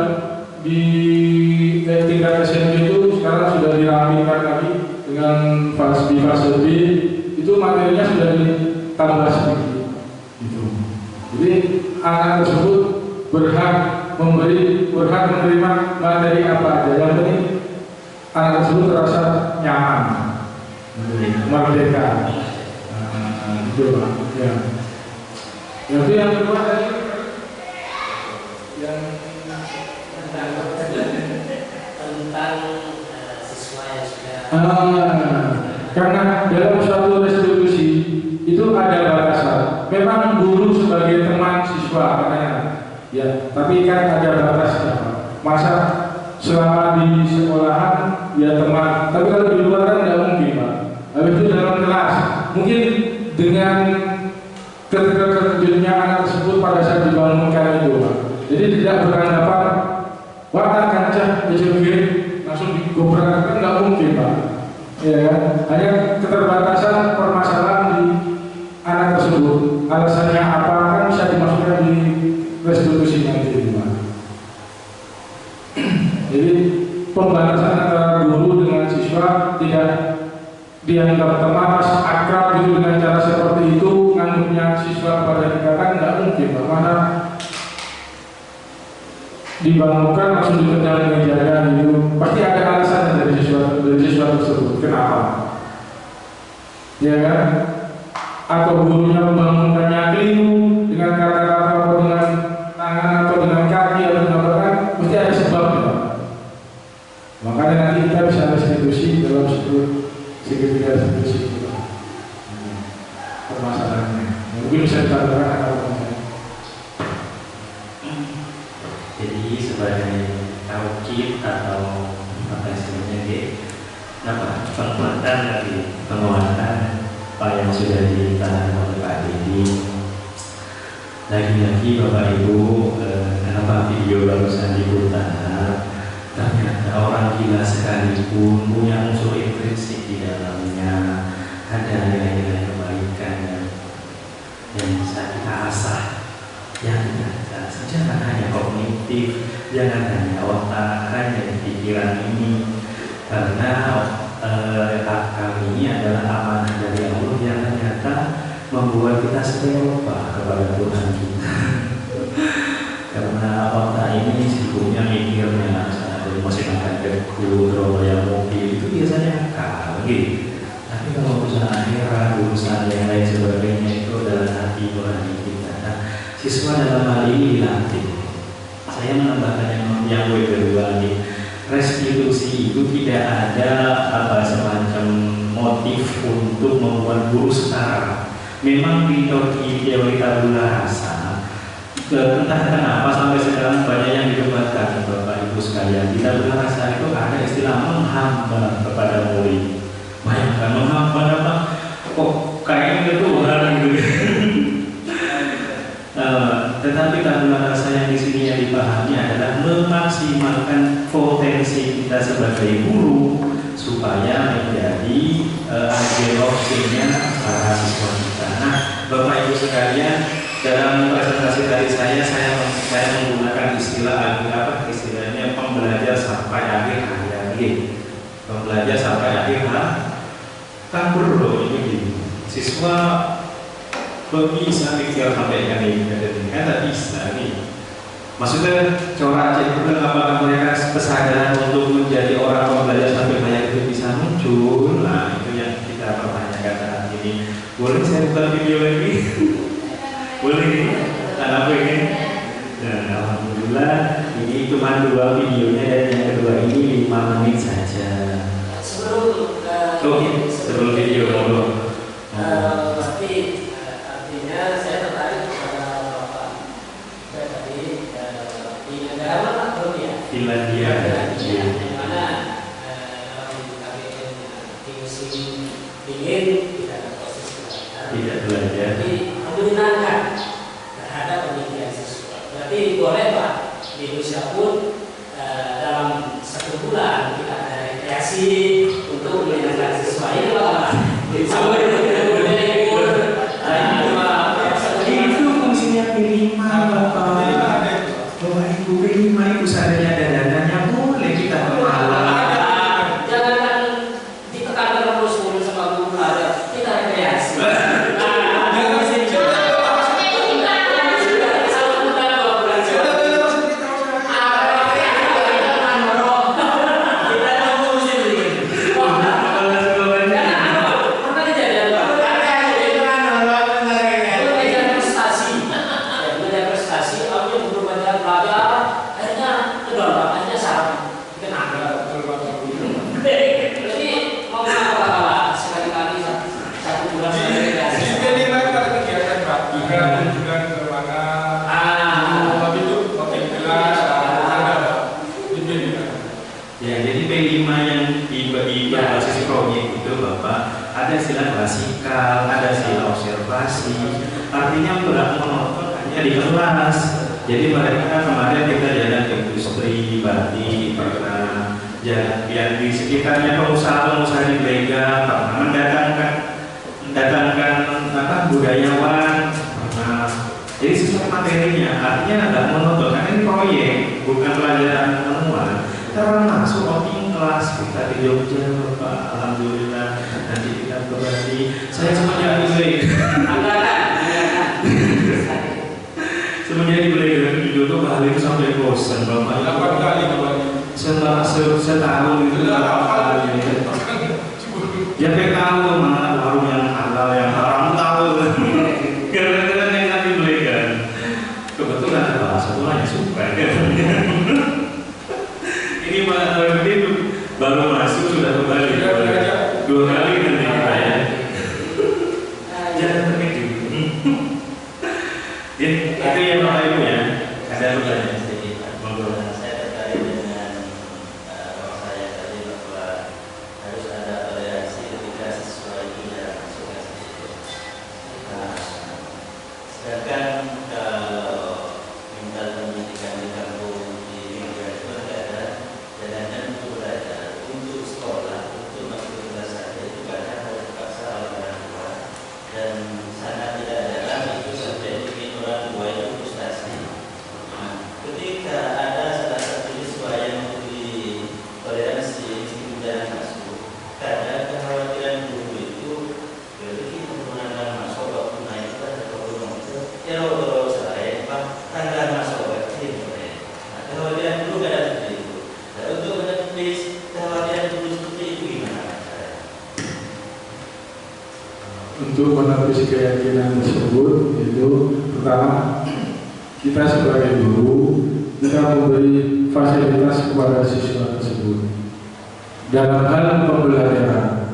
di tingkat SMP itu sekarang sudah dirapikan lagi dengan di fase B itu materinya sudah ditambah sedikit. Gitu. Jadi anak tersebut berhak menerima materi apa aja. Yang penting anak tersebut terasa nyaman, merdeka. Itu Pak. Ya. Itu yang kedua tadi yang tentang siswa yang sudah karena dalam suatu restitusi itu ada batasan. Memang guru sebagai teman siswa katanya, ya, tapi kan ada batasnya. Masa selama di sekolahan ya teman, tapi kalau di luar kan tidak mungkin Pak. Habis itu dalam kelas mungkin dengan keterkejutnya anak tersebut pada saat dibangunkan itu Pak. Jadi tidak beranggapan wah kancah SMG langsung digobrak, kan nggak mungkin Pak. Ya kan? Hanya keterbatasan permasalahan di anak tersebut. Alasannya apa kan bisa dimasukkan di restitusi nanti Pak. Jadi pembatasan antara guru dengan siswa tidak dianggap teman, akrab gitu dengan cara seperti itu, nganggapnya siswa kepada kita kan nggak mungkin Pak. Mana dibangunkan langsung dikenal menjaga gitu, pasti ada alasan dari siswa tersebut. Kenapa? Ya kan? Atau gurunya membangunkannya keliru dengan kata-kata atau dengan tangan atau dengan kaki atau dengan tangan, mesti ada sebabnya. Makanya nanti kita bisa restitusi dalam segitiga restitusi itu permasalahannya. Mungkin bisa dikatakan apa? Jadi sebagai taukid atau apa istilahnya penguatan dari penguatan apa yang sudah ditanamkan oleh Pak Dedi. Lagi-lagi Bapak Ibu, kenapa video barusan diputar? Ternyata orang gila sekalipun punya unsur intrinsik di dalamnya, ada nilai-nilai kebaikan yang bisa kita asah. Yang nyata, jangan hanya kognitif, jangan hanya otak, hanya pikiran ini. Karena akal ini adalah amanah dari Allah yang ternyata membuat kita serupa kepada Tuhan kita. Karena otak ini sibuknya mikirnya, misalnya masih makan deku, terbayang mobil, itu biasanya akal, gitu. Tapi kalau urusan akhirat, urusan yang lain sebagainya itu adalah hati nurani kita. Nah, siswa dalam hal ini dilatih. Saya menambahkan yang kedua nih, restitusi itu tidak ada semacam motif untuk membuat guru setara. Memang di teori tabula rasa, entah kenapa sampai sekarang banyak yang didebatkan Bapak Ibu sekalian. saya. Di tabungan rasa itu ada istilah menghamba kepada murid. Bayangkan menghamba apa? Kok kayaknya Tuhan gitu. Tetapi tabungan rasa yang di sini yang dipahami adalah memaksimalkan potensi kita sebagai guru supaya menjadi agen opsinya para siswa kita. Nah, Bapak Ibu sekalian, dalam presentasi tadi saya menggunakan istilah istilahnya pembelajar sampai akhir hayat. Pembelajar sampai akhir hayat. Kan bro ini siswa bisa mikir sampai yang ini kan tak bisa nih. Maksudnya corak aja itu apakah mereka kesadaran untuk menjadi orang pembelajar sampai hayat itu bisa muncul? Nah itu yang kita pertanyakan saat ini. Boleh saya putar video lagi? Boleh nih? Apa ini? Nah, alhamdulillah ini cuma 2 videonya dan yang kedua ini 5 menit saja. Sebelum video Tapi artinya saya tertarik kepada Bapak tadi di negara mana belum ya? Finlandia. Yang mana di musim dingin tidak ada proses belajar. Tidak belajar. Tapi menyenangkan terhadap pendidikan siswa. Berarti boleh Pak di Indonesia pun dalam 1 bulan kita ada rekreasi untuk menyenangkan siswa. Ini Pak. Itu fungsinya P5 Bapak Ibu P5 itu seadanya dandanannya boleh kita malah. Jangan ditekan terus sama guru ada kita rekreasi. Ada istilah klasikal, ada istilah observasi. Artinya berat monoton hanya di kelas. Jadi mereka kemarin kita jalan ke industri, Bali, pernah jalan yang di sekitarnya pengusaha-pengusaha di Blega, pernah mendatangkan budayawan. Jadi sesuai materinya, artinya ada monoton. Karena ini proyek, bukan pelajaran manual. Kita masuk outing kelas kita di Jogja, Bapak. Alhamdulillah. Nanti kita ke Bali. Saya semenjak di Bali itu Bali itu sampai bosan, Bapak. 8 kali ke Bali. Setahun itu 8 kali. Jadi tahu mana warung yang halal, yang haram tahu. Karena yang kami belikan. Kebetulan ada satu yang suka. Ini malah itu baru masuk sudah kembali 2 kali nanti kita ya. Jangan terkejut. Itu yang Bapak Ibu ya. Ada pertanyaan sedikit. Saya tertarik dengan saya tadi bahwa harus ada toleransi ketika siswa itu tidak masuk ke situ. Sedangkan kalau minta pendidikan di kampung di lingkungan itu ada jalanan untuk belajar, untuk sekolah, untuk masuk ke kelas saja itu kadang harus dipaksa oleh orang tua dan sangat tidak ada itu sampai bikin orang tua itu frustasi. Ketika ada salah satu siswa yang toleransi meskipun jarang masuk, kadang kekhawatiran guru itu begitu menggunakan masuk waktu naik pada volume itu terus selain tanggal masuk waktu boleh. Kekhawatiran guru kadang seperti itu. Dan untuk menepis kekhawatiran guru seperti itu gimana caranya? Untuk menepis keyakinan tersebut itu pertama kita sebagai guru kita memberi fasilitas kepada siswa tersebut dalam hal pembelajaran.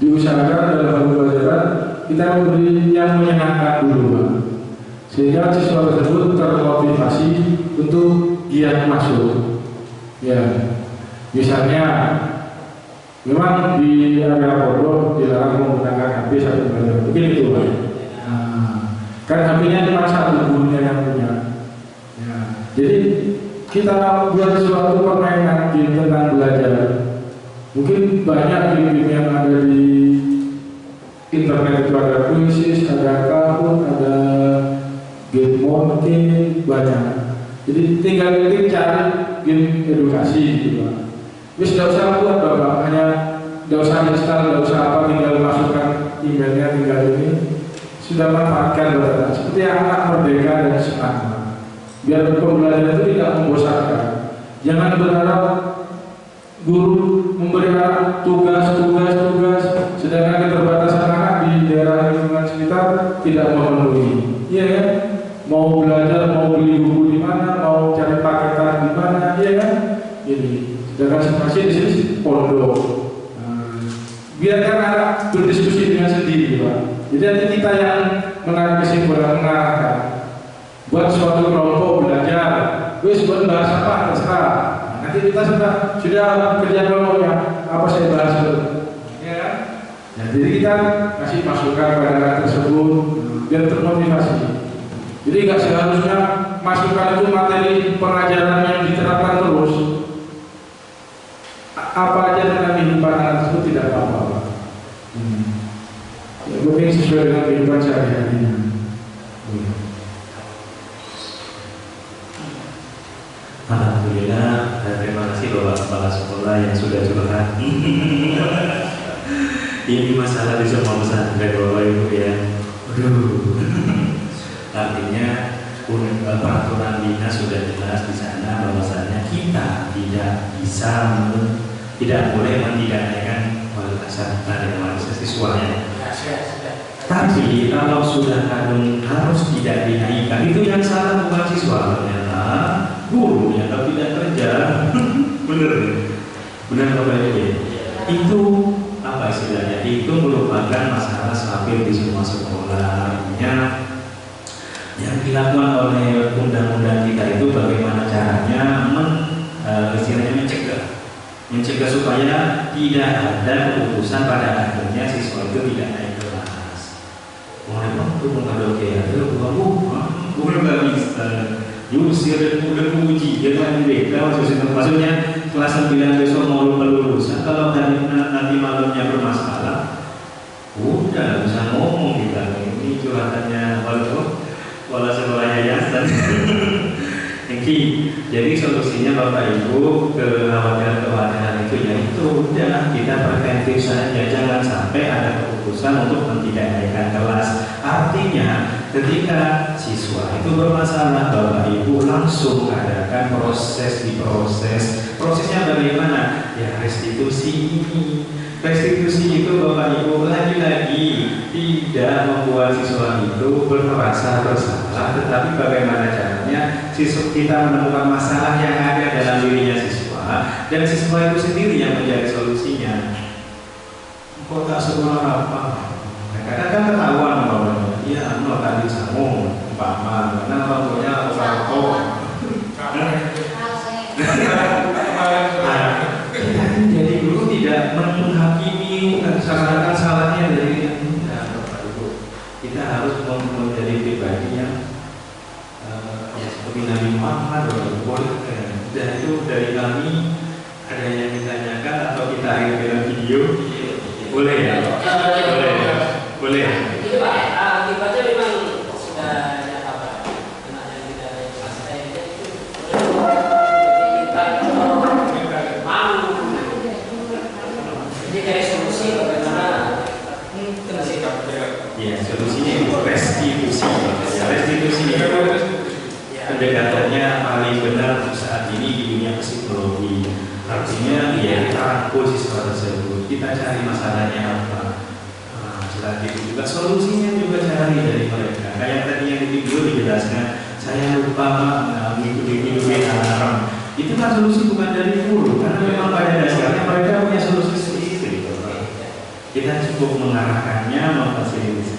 Diusahakan dalam hal pembelajaran kita memberi yang menyenangkan dulu, sehingga siswa tersebut termotivasi untuk giat masuk. Ya, misalnya memang di area pondok dilarang menggunakan HP satu belajar, mungkin itu Pak. Nah, kan HP-nya cuma satu, gurunya yang punya. Ya, jadi kita buat suatu permainan game tentang belajar. Mungkin banyak game-game yang ada di internet itu, ada kuisis, ada Kahoot, ada game mungkin banyak. Jadi tinggal kita cari game edukasi gitu Pak. Wis tidak usah buat Bapak, hanya tidak usah install, tidak usah apa, tinggal masukkan emailnya, tinggal ini sudah manfaatkan Bapak. Seperti anak merdeka dan senang. Biar pembelajaran itu tidak membosankan. Jangan berharap guru memberi anak tugas, sedangkan keterbatasan anak di daerah lingkungan sekitar tidak memenuhi. Iya kan? Mau belajar, mau beli buku di mana, mau cari paketan di mana, iya kan? Ini. Sedangkan situasi di sini pondok. Biarkan anak berdiskusi dengan sendiri, Pak. Jadi nanti kita yang menarik kesimpulan, mengarahkan. Buat suatu kelompok belajar, wis buat bahas apa terserah. Nanti kita sudah kerja kelompoknya, apa saya bahas dulu, ya kan? Nah, jadi kita kasih masukan pada anak tersebut biar termotivasi. Jadi nggak seharusnya masukan itu materi pengajaran yang diterapkan terus. Apa aja tentang kehidupan anak tersebut tidak apa-apa. Yang penting sesuai dengan kehidupan sehari-hari. Alhamdulillah, dan terima kasih Bapak Kepala Sekolah yang sudah curhat. Ini masalah di semua pesantren Bapak Ibu ya. Artinya peraturan dinas sudah jelas di sana bahwasanya kita tidak boleh mentidakkan kualitas siswanya. Tapi kalau sudah kadung harus tidak dinaikkan, itu yang salah bukan siswa ternyata, guru yang tidak kerja. benar Bapak Ibu. Itu apa istilahnya? Itu merupakan masalah stabil di semua sekolah. Artinya yang dilakukan oleh undang-undang kita itu bagaimana caranya istilahnya mencegah supaya tidak ada keputusan pada akhirnya siswa itu tidak naik kelas. Mulai waktu mengadoke itu bukan nggak bisa diusir udah uji dengan BK maksudnya kelas 9 besok mau lulusan kalau nanti malamnya bermasalah udah bisa ngomong kita ini curhatannya wala sekolah yayasan. Jadi solusinya Bapak Ibu kekhawatiran itu yaitu udah kita preventif saja, jangan sampai ada keputusan untuk mentidaknaikkan kelas. Artinya ketika siswa itu bermasalah, Bapak Ibu langsung adakan prosesnya bagaimana? Ya restitusi itu Bapak Ibu lagi-lagi tidak membuat siswa itu merasa bersalah, tetapi bagaimana caranya siswa kita menemukan masalah yang ada dalam dirinya siswa dan siswa itu sendiri yang menjadi solusinya. Kok tak sekolah apa? Kadang-kadang ketahuan bahwa iya, tadi sama umpama, karena bangkunya orang jadi guru tidak menghakimi seakan-akan salahnya dari Bapak Ibu. Kita harus menjadi pribadi yang seperti Nabi Muhammad boleh. Dan itu dari kami ada yang ditanyakan atau kita akhir dalam video boleh ya? Boleh. Itu Pak, akibatnya memang sudah ada apa? Kena yang tidak ada yang pasti itu kita mau. Jadi dari solusi bagaimana? Ya, solusinya itu restitusi. Ya, restitusi itu pendekatannya paling benar saat ini di dunia psikologi. Artinya ya kita rangkul siswa tersebut, kita cari masalahnya apa. Selain itu juga solusinya juga cari dari mereka. Kayak tadi yang di video dijelaskan, saya lupa mengikuti alarm. Itu kan solusi bukan dari guru, karena memang pada dasarnya mereka punya solusi sendiri. Kita cukup mengarahkannya,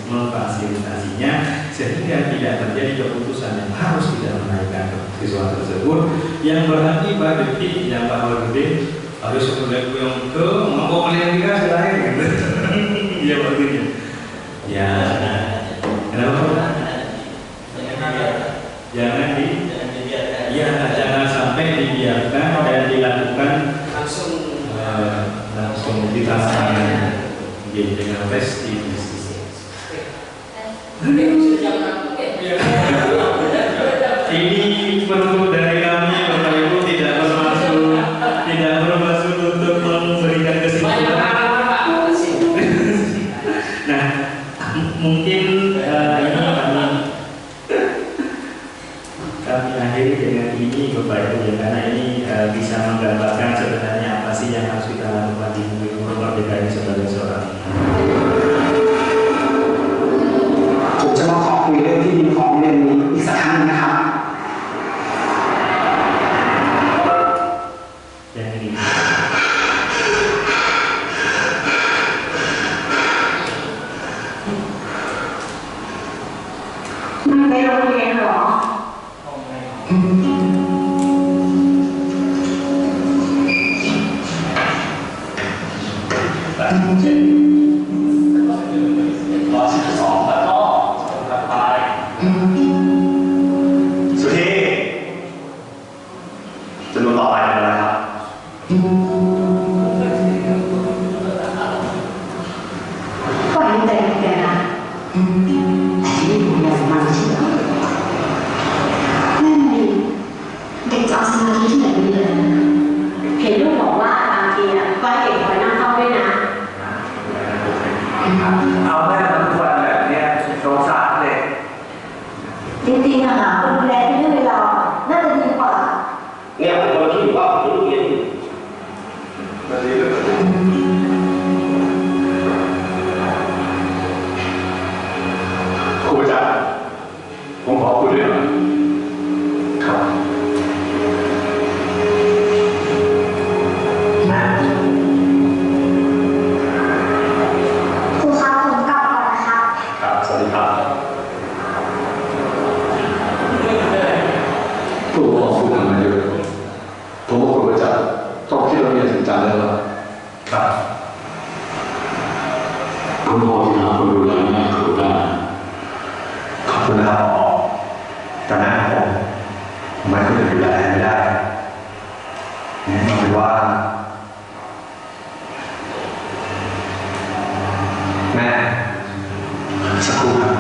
memfasilitasinya, sehingga tidak terjadi keputusan yang harus tidak menaikkan siswa tersebut yang berarti Pak Devi yang Pak Warudin harus kemudian yang ke mau kalian dikasih lain gitu. Iya begini. Ya, kenapa? Jangan jangan sampai dibiarkan dan dilakukan langsung dilaksanakan dengan festif. Ini perlu dari kami Bapak Ibu tidak bermaksud untuk memberikan kesimpulan. Nah, mungkin ini kami akhiri dengan ini Bapak Ibu ya, karena ini bisa menggambarkan sebenarnya apa sih yang harus kita lakukan di Minggu Merdeka ini sebagai seorang. ผมจะมาขอคุยเรื่องที่ดินของโรงเรียนนี้อีกสักครั้งหนึ่งนะครับ Yang ini. มันไปโรงเรียนเหรอ สุธีจำนวนต่อไปเป็นอะไรครับก็เห็นใจแกนะแต่ที่นี่ผมอยากมันใช่ไหมนั่นดิเด็กจะเอาสมาธิที่ไหนไปเรียนเห็นลูกบอกว่าบางทีอ่ะก็ให้เด็กคอยนั่งเฝ้าด้วยนะเอาแม่มันควรแบบเนี้ยสงสารเลย จริงๆอะค่ะคนดูแลที่เรื่องเราน่าจะดีกว่าเนี่ยผมคิดว่าผมรู้เรียนมันดีเลยครูอาจารย์ผมขอคุยด้วยหน่อยครับครูครับผมกลับก่อนนะครับครับสวัสดีครับ ผู้ปกครองพูดกันมาเยอะผมว่าควรจะต้องคิดเราเรียนจริงจังแล้วล่ะครับคุณพ่อที่หาคนดูแลแม่ครูได้ขอบคุณนะครับผอแต่แม่ผมไม่ควรจะดูแลไม่ได้นี่หมายว่าแม่สักครู่ครับ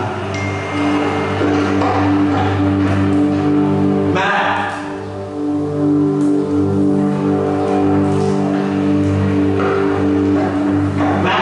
แม่แม่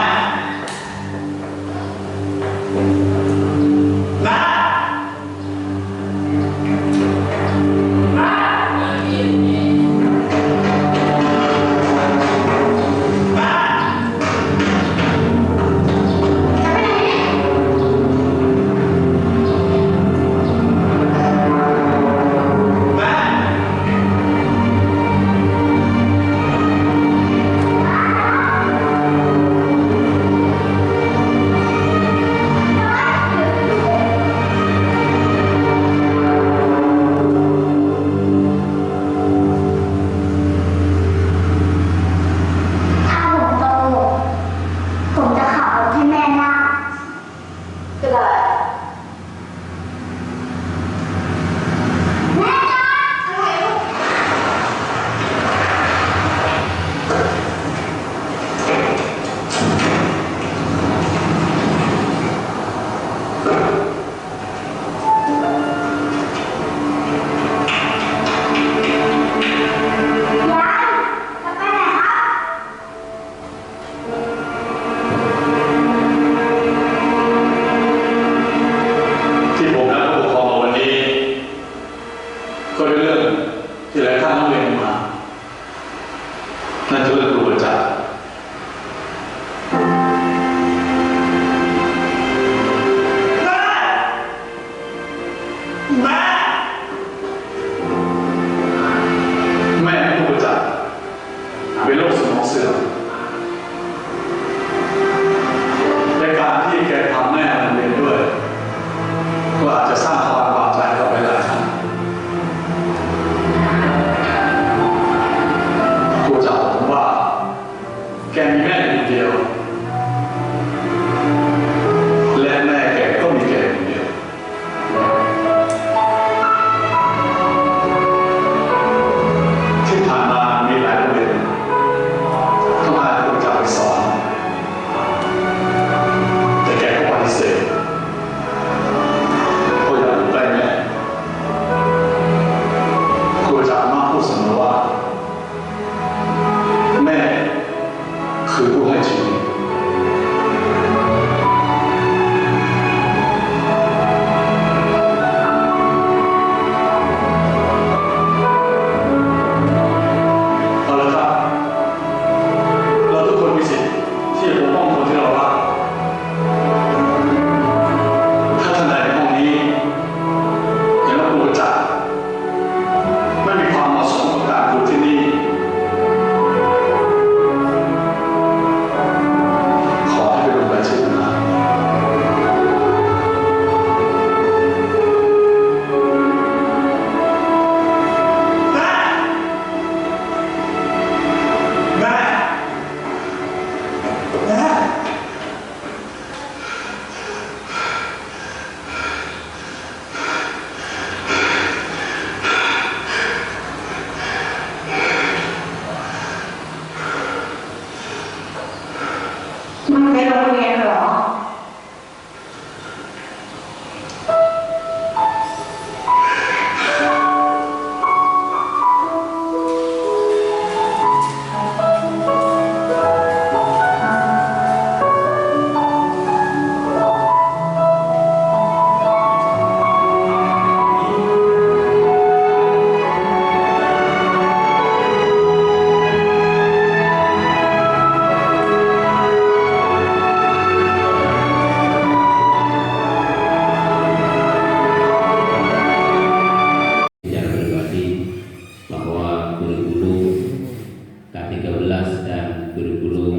13 dan kurikulum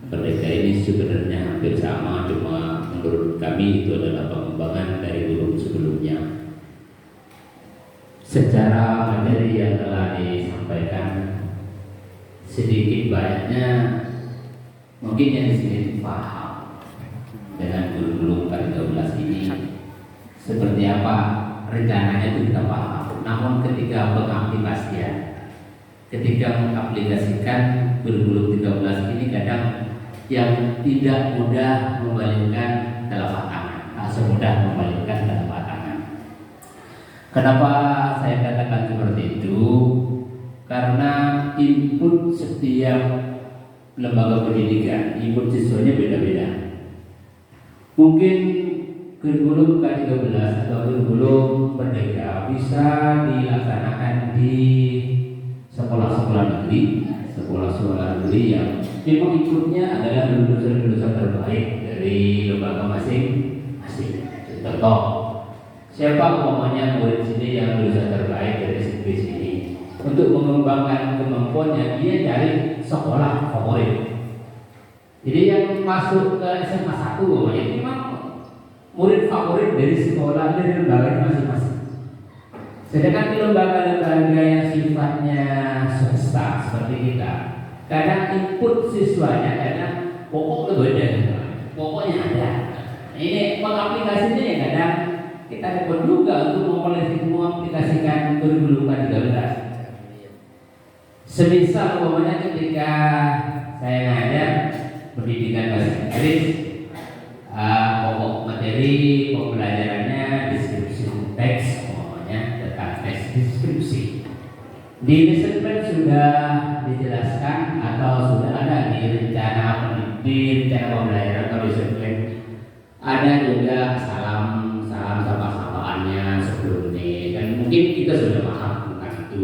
Merdeka ini sebenarnya hampir sama, cuma menurut kami itu adalah pengembangan dari kurikulum sebelumnya. Secara materi yang telah disampaikan, sedikit banyaknya mungkin yang di sini paham dengan kurikulum K13 ini seperti apa rencananya itu kita paham. Namun ketika pengaplikasian, ketika mengaplikasikan kurikulum 13 ini kadang yang tidak mudah membalikkan telapak tangan, tak semudah membalikkan telapak tangan. Kenapa saya katakan seperti itu? Karena input setiap lembaga pendidikan, input siswanya beda-beda. Mungkin kurikulum K13 atau kurikulum Merdeka bisa dilaksanakan di sekolah-sekolah negeri, sekolah-sekolah negeri yang memang inputnya adalah lulusan-lulusan terbaik dari lembaga masing-masing. Contoh, siapa umpamanya murid sini yang lulusan terbaik dari SMP sini? Untuk mengembangkan kemampuannya, dia cari sekolah favorit. Jadi yang masuk ke SMA 1 umpamanya itu memang murid favorit dari sekolah dari lembaga masing-masing. Sedangkan di lembaga-lembaga yang sifatnya swasta seperti kita, kadang input siswanya kadang pokok berbeda, pokoknya ada. Ini pengaplikasinya yang kadang kita repot juga untuk mengaplikasikan kurikulum K13. Semisal umpamanya ketika saya ngajar pendidikan bahasa Inggris, pokok materi pembelajarannya deskripsi teks, umpamanya tentang teks deskripsi. Di lesson plan sudah dijelaskan atau sudah ada di rencana pembelajaran atau lesson plan. Ada juga salam sapa-sapaannya sebelumnya, dan mungkin kita sudah paham tentang itu.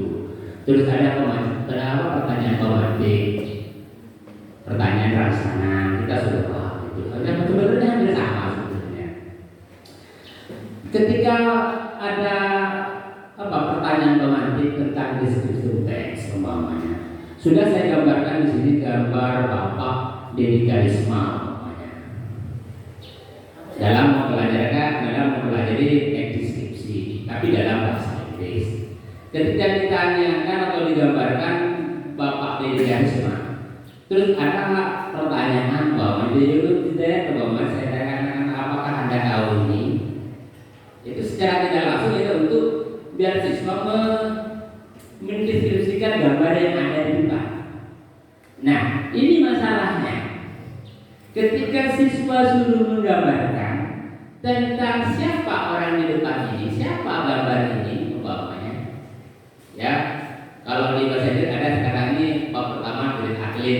Terus ada pertanyaan pemantik, pertanyaan raksana, kita sudah paham itu. Sebenarnya hampir sama sebenarnya. Ketika ada pertanyaan pemantik tentang deskripsi teks umpamanya, sudah saya gambarkan di sini gambar Bapak Deddy Karisma umpamanya. Dalam mempelajari teks deskripsi, tapi dalam bahasa Inggris. Ketika ditanyakan atau digambarkan Bapak Deddy Karisma, terus ada pertanyaan bahwa di YouTube tidak bahwa saya tanyakan apakah Anda tahu ini? Itu secara tidak langsung itu untuk biar siswa mendeskripsikan gambar yang ada di depan. Nah, ini masalahnya. Ketika siswa suruh menggambarkan tentang siapa orang di depan ini, siapa gambar ini, umpamanya, ya. Kalau di bahasa Inggris ada sekarang ini bab pertama dari atlet,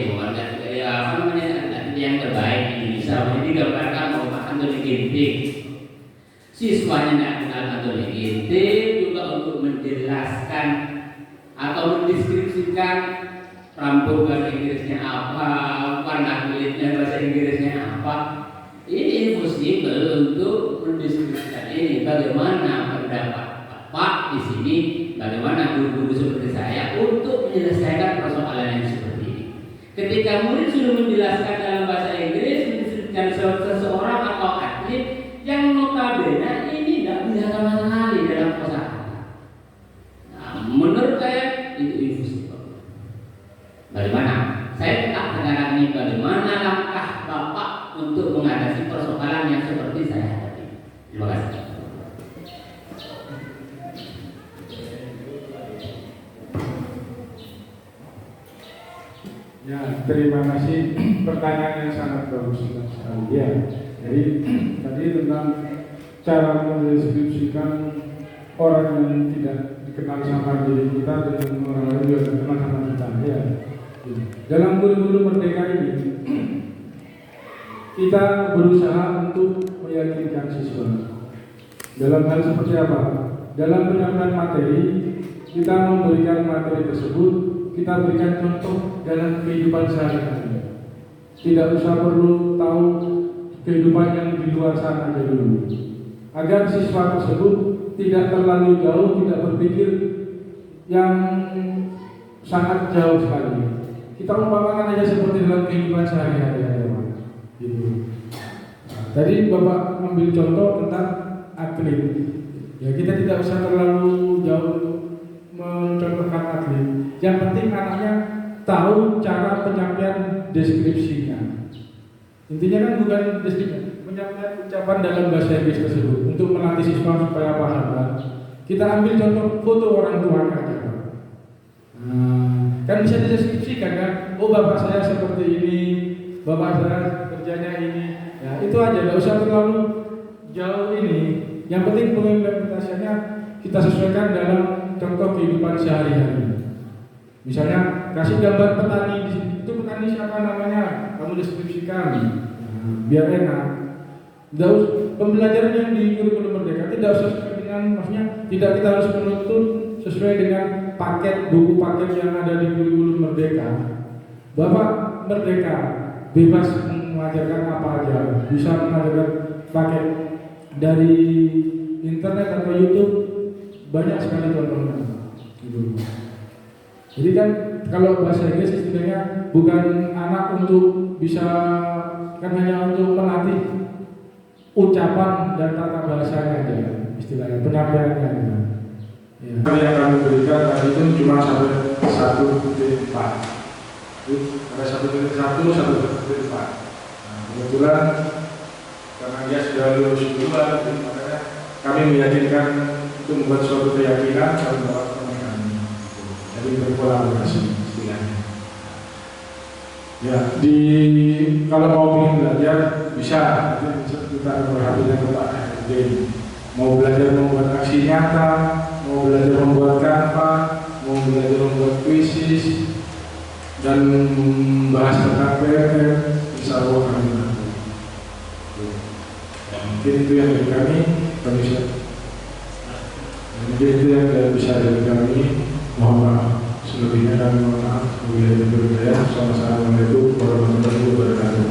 yang terbaik di Indonesia, ini digambarkan bahwa Anthony Ginting. Siswanya tidak kenal Anthony Ginting, juga untuk menjelaskan atau mendeskripsikan rambut bahasa Inggrisnya apa, warna kulitnya bahasa Inggrisnya apa. Ini impossible untuk mendeskripsikan ini. Bagaimana pendapat Pak di sini? Bagaimana guru-guru seperti saya untuk menyelesaikan persoalan yang seperti ini? Ketika murid sudah menjelaskan dalam bahasa Inggris, mendeskripsikan seseorang atau atlet yang notabene ini tidak bisa sama sekali dalam kosakata. Nah, menurut saya itu impossible. Bagaimana? Saya tetap sekarang ini bagaimana langkah Bapak untuk mengatasi persoalan yang seperti saya hadapi. Terima kasih. Ya, terima kasih. Pertanyaan yang sangat bagus sekali. Ya, jadi tadi tentang cara mendeskripsikan orang yang tidak dikenal sama diri kita dengan orang lain juga dikenal sama kita. Ya, dalam kurikulum Merdeka ini kita berusaha untuk meyakinkan siswa. Dalam hal seperti apa? Dalam penyampaian materi, kita memberikan materi tersebut, kita berikan contoh dalam kehidupan sehari-hari. Tidak usah perlu tahu kehidupan yang di luar sana dulu, agar siswa tersebut tidak terlalu jauh, tidak berpikir yang sangat jauh sekali. kita umpamakan aja seperti dalam kehidupan sehari-hari aja, Pak. Gitu. Nah, tadi Bapak ambil contoh tentang atlet. Ya kita tidak usah terlalu jauh untuk mencontohkan atlet. Yang penting anaknya tahu cara penyampaian deskripsinya. Intinya kan bukan deskripsi, penyampaian ucapan dalam bahasa Inggris tersebut untuk melatih siswa supaya paham kan. Kita ambil contoh foto orang tua aja. Kan bisa dideskripsikan kan, oh bapak saya seperti ini, bapak saya kerjanya ini. Ya itu aja, nggak usah terlalu jauh ini. Yang penting pengimplementasinya kita sesuaikan dalam contoh kehidupan sehari-hari. Misalnya kasih gambar petani di sini. Itu petani siapa namanya? Kamu deskripsikan. Biar enak. Pembelajaran yang di kurikulum Merdeka tidak sesuai dengan, maksudnya tidak kita harus menuntut sesuai dengan paket buku paket yang ada di kurikulum Merdeka. Bapak merdeka, bebas mengajarkan apa aja, bisa mengajarkan paket dari internet atau YouTube, banyak sekali contohnya. Gitu. Jadi kan kalau bahasa Inggris istilahnya bukan anak untuk bisa, kan hanya untuk melatih ucapan dan tata bahasanya aja, istilahnya penyampaiannya aja. Ya. Yang kami berikan tadi itu cuma 1.4. Ada 1.1, 1.4. Nah, kebetulan karena dia sudah lulus duluan, makanya kami meyakinkan untuk membuat suatu keyakinan kalau dapat pernikahan. Jadi berkolaborasi istilahnya. Ya, kalau mau ingin belajar bisa kita perhatikan Pak RD. Mau belajar membuat aksi nyata, mau belajar membuat kanva, mau belajar membuat puisi dan membahas tentang PRM, insya Allah kami bantu. Mungkin itu yang dari kami bisa. Mungkin itu yang bisa dari kami. Mohon maaf selebihnya kami mohon maaf. Assalamualaikum warahmatullahi wabarakatuh.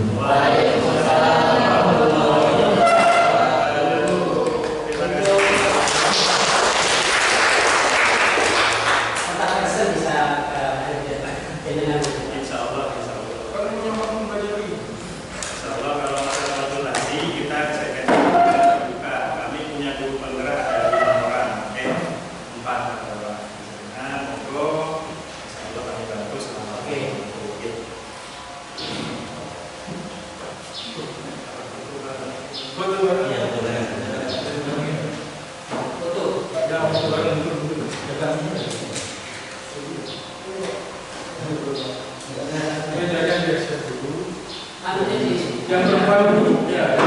Yang perempuan dulu, ya.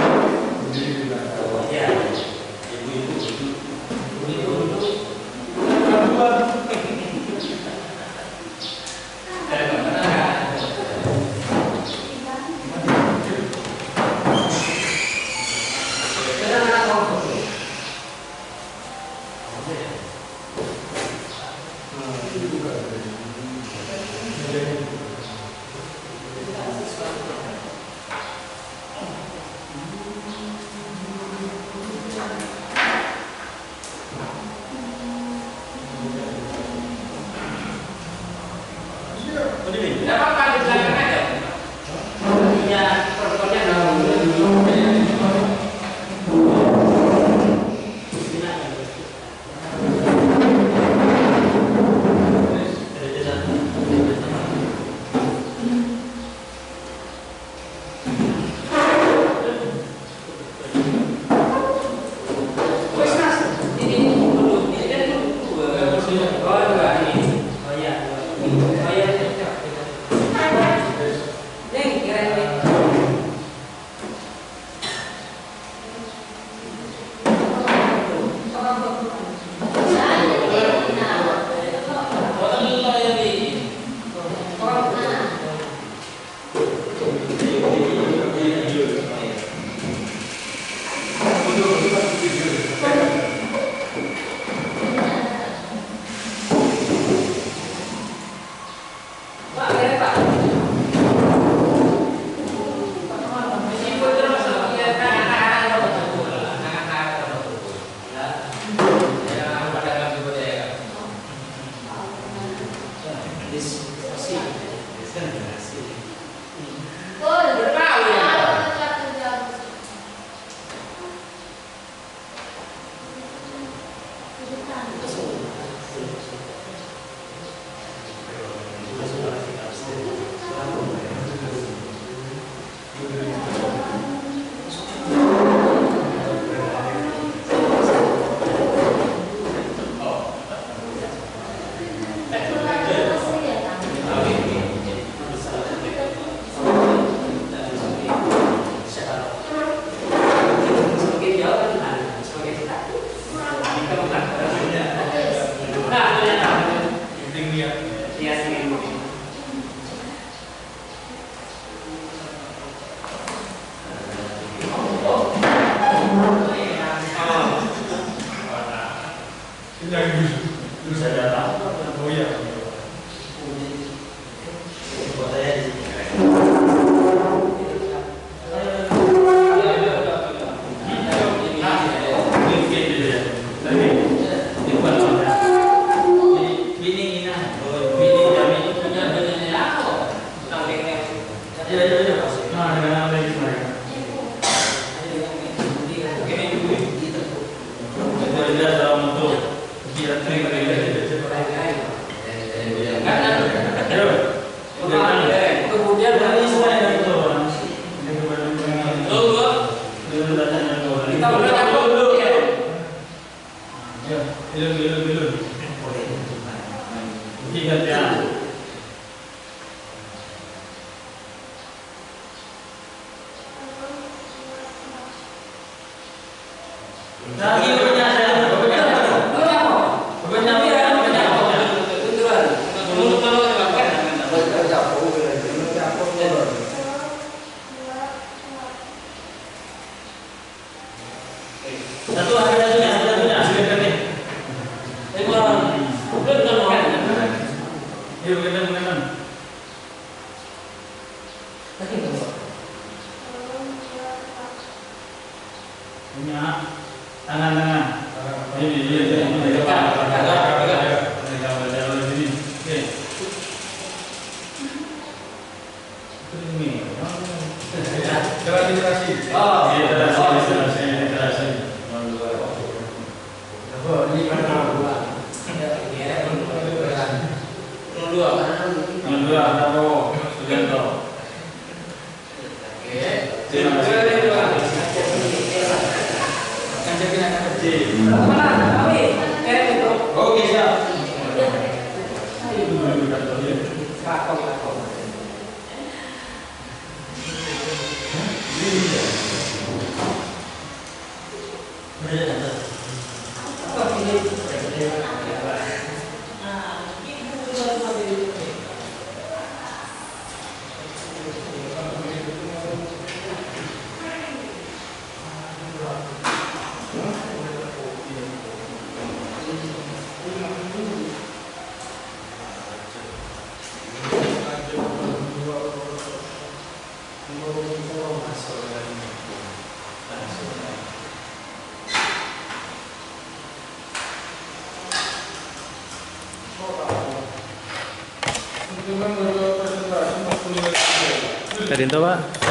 Tadi itu Pak.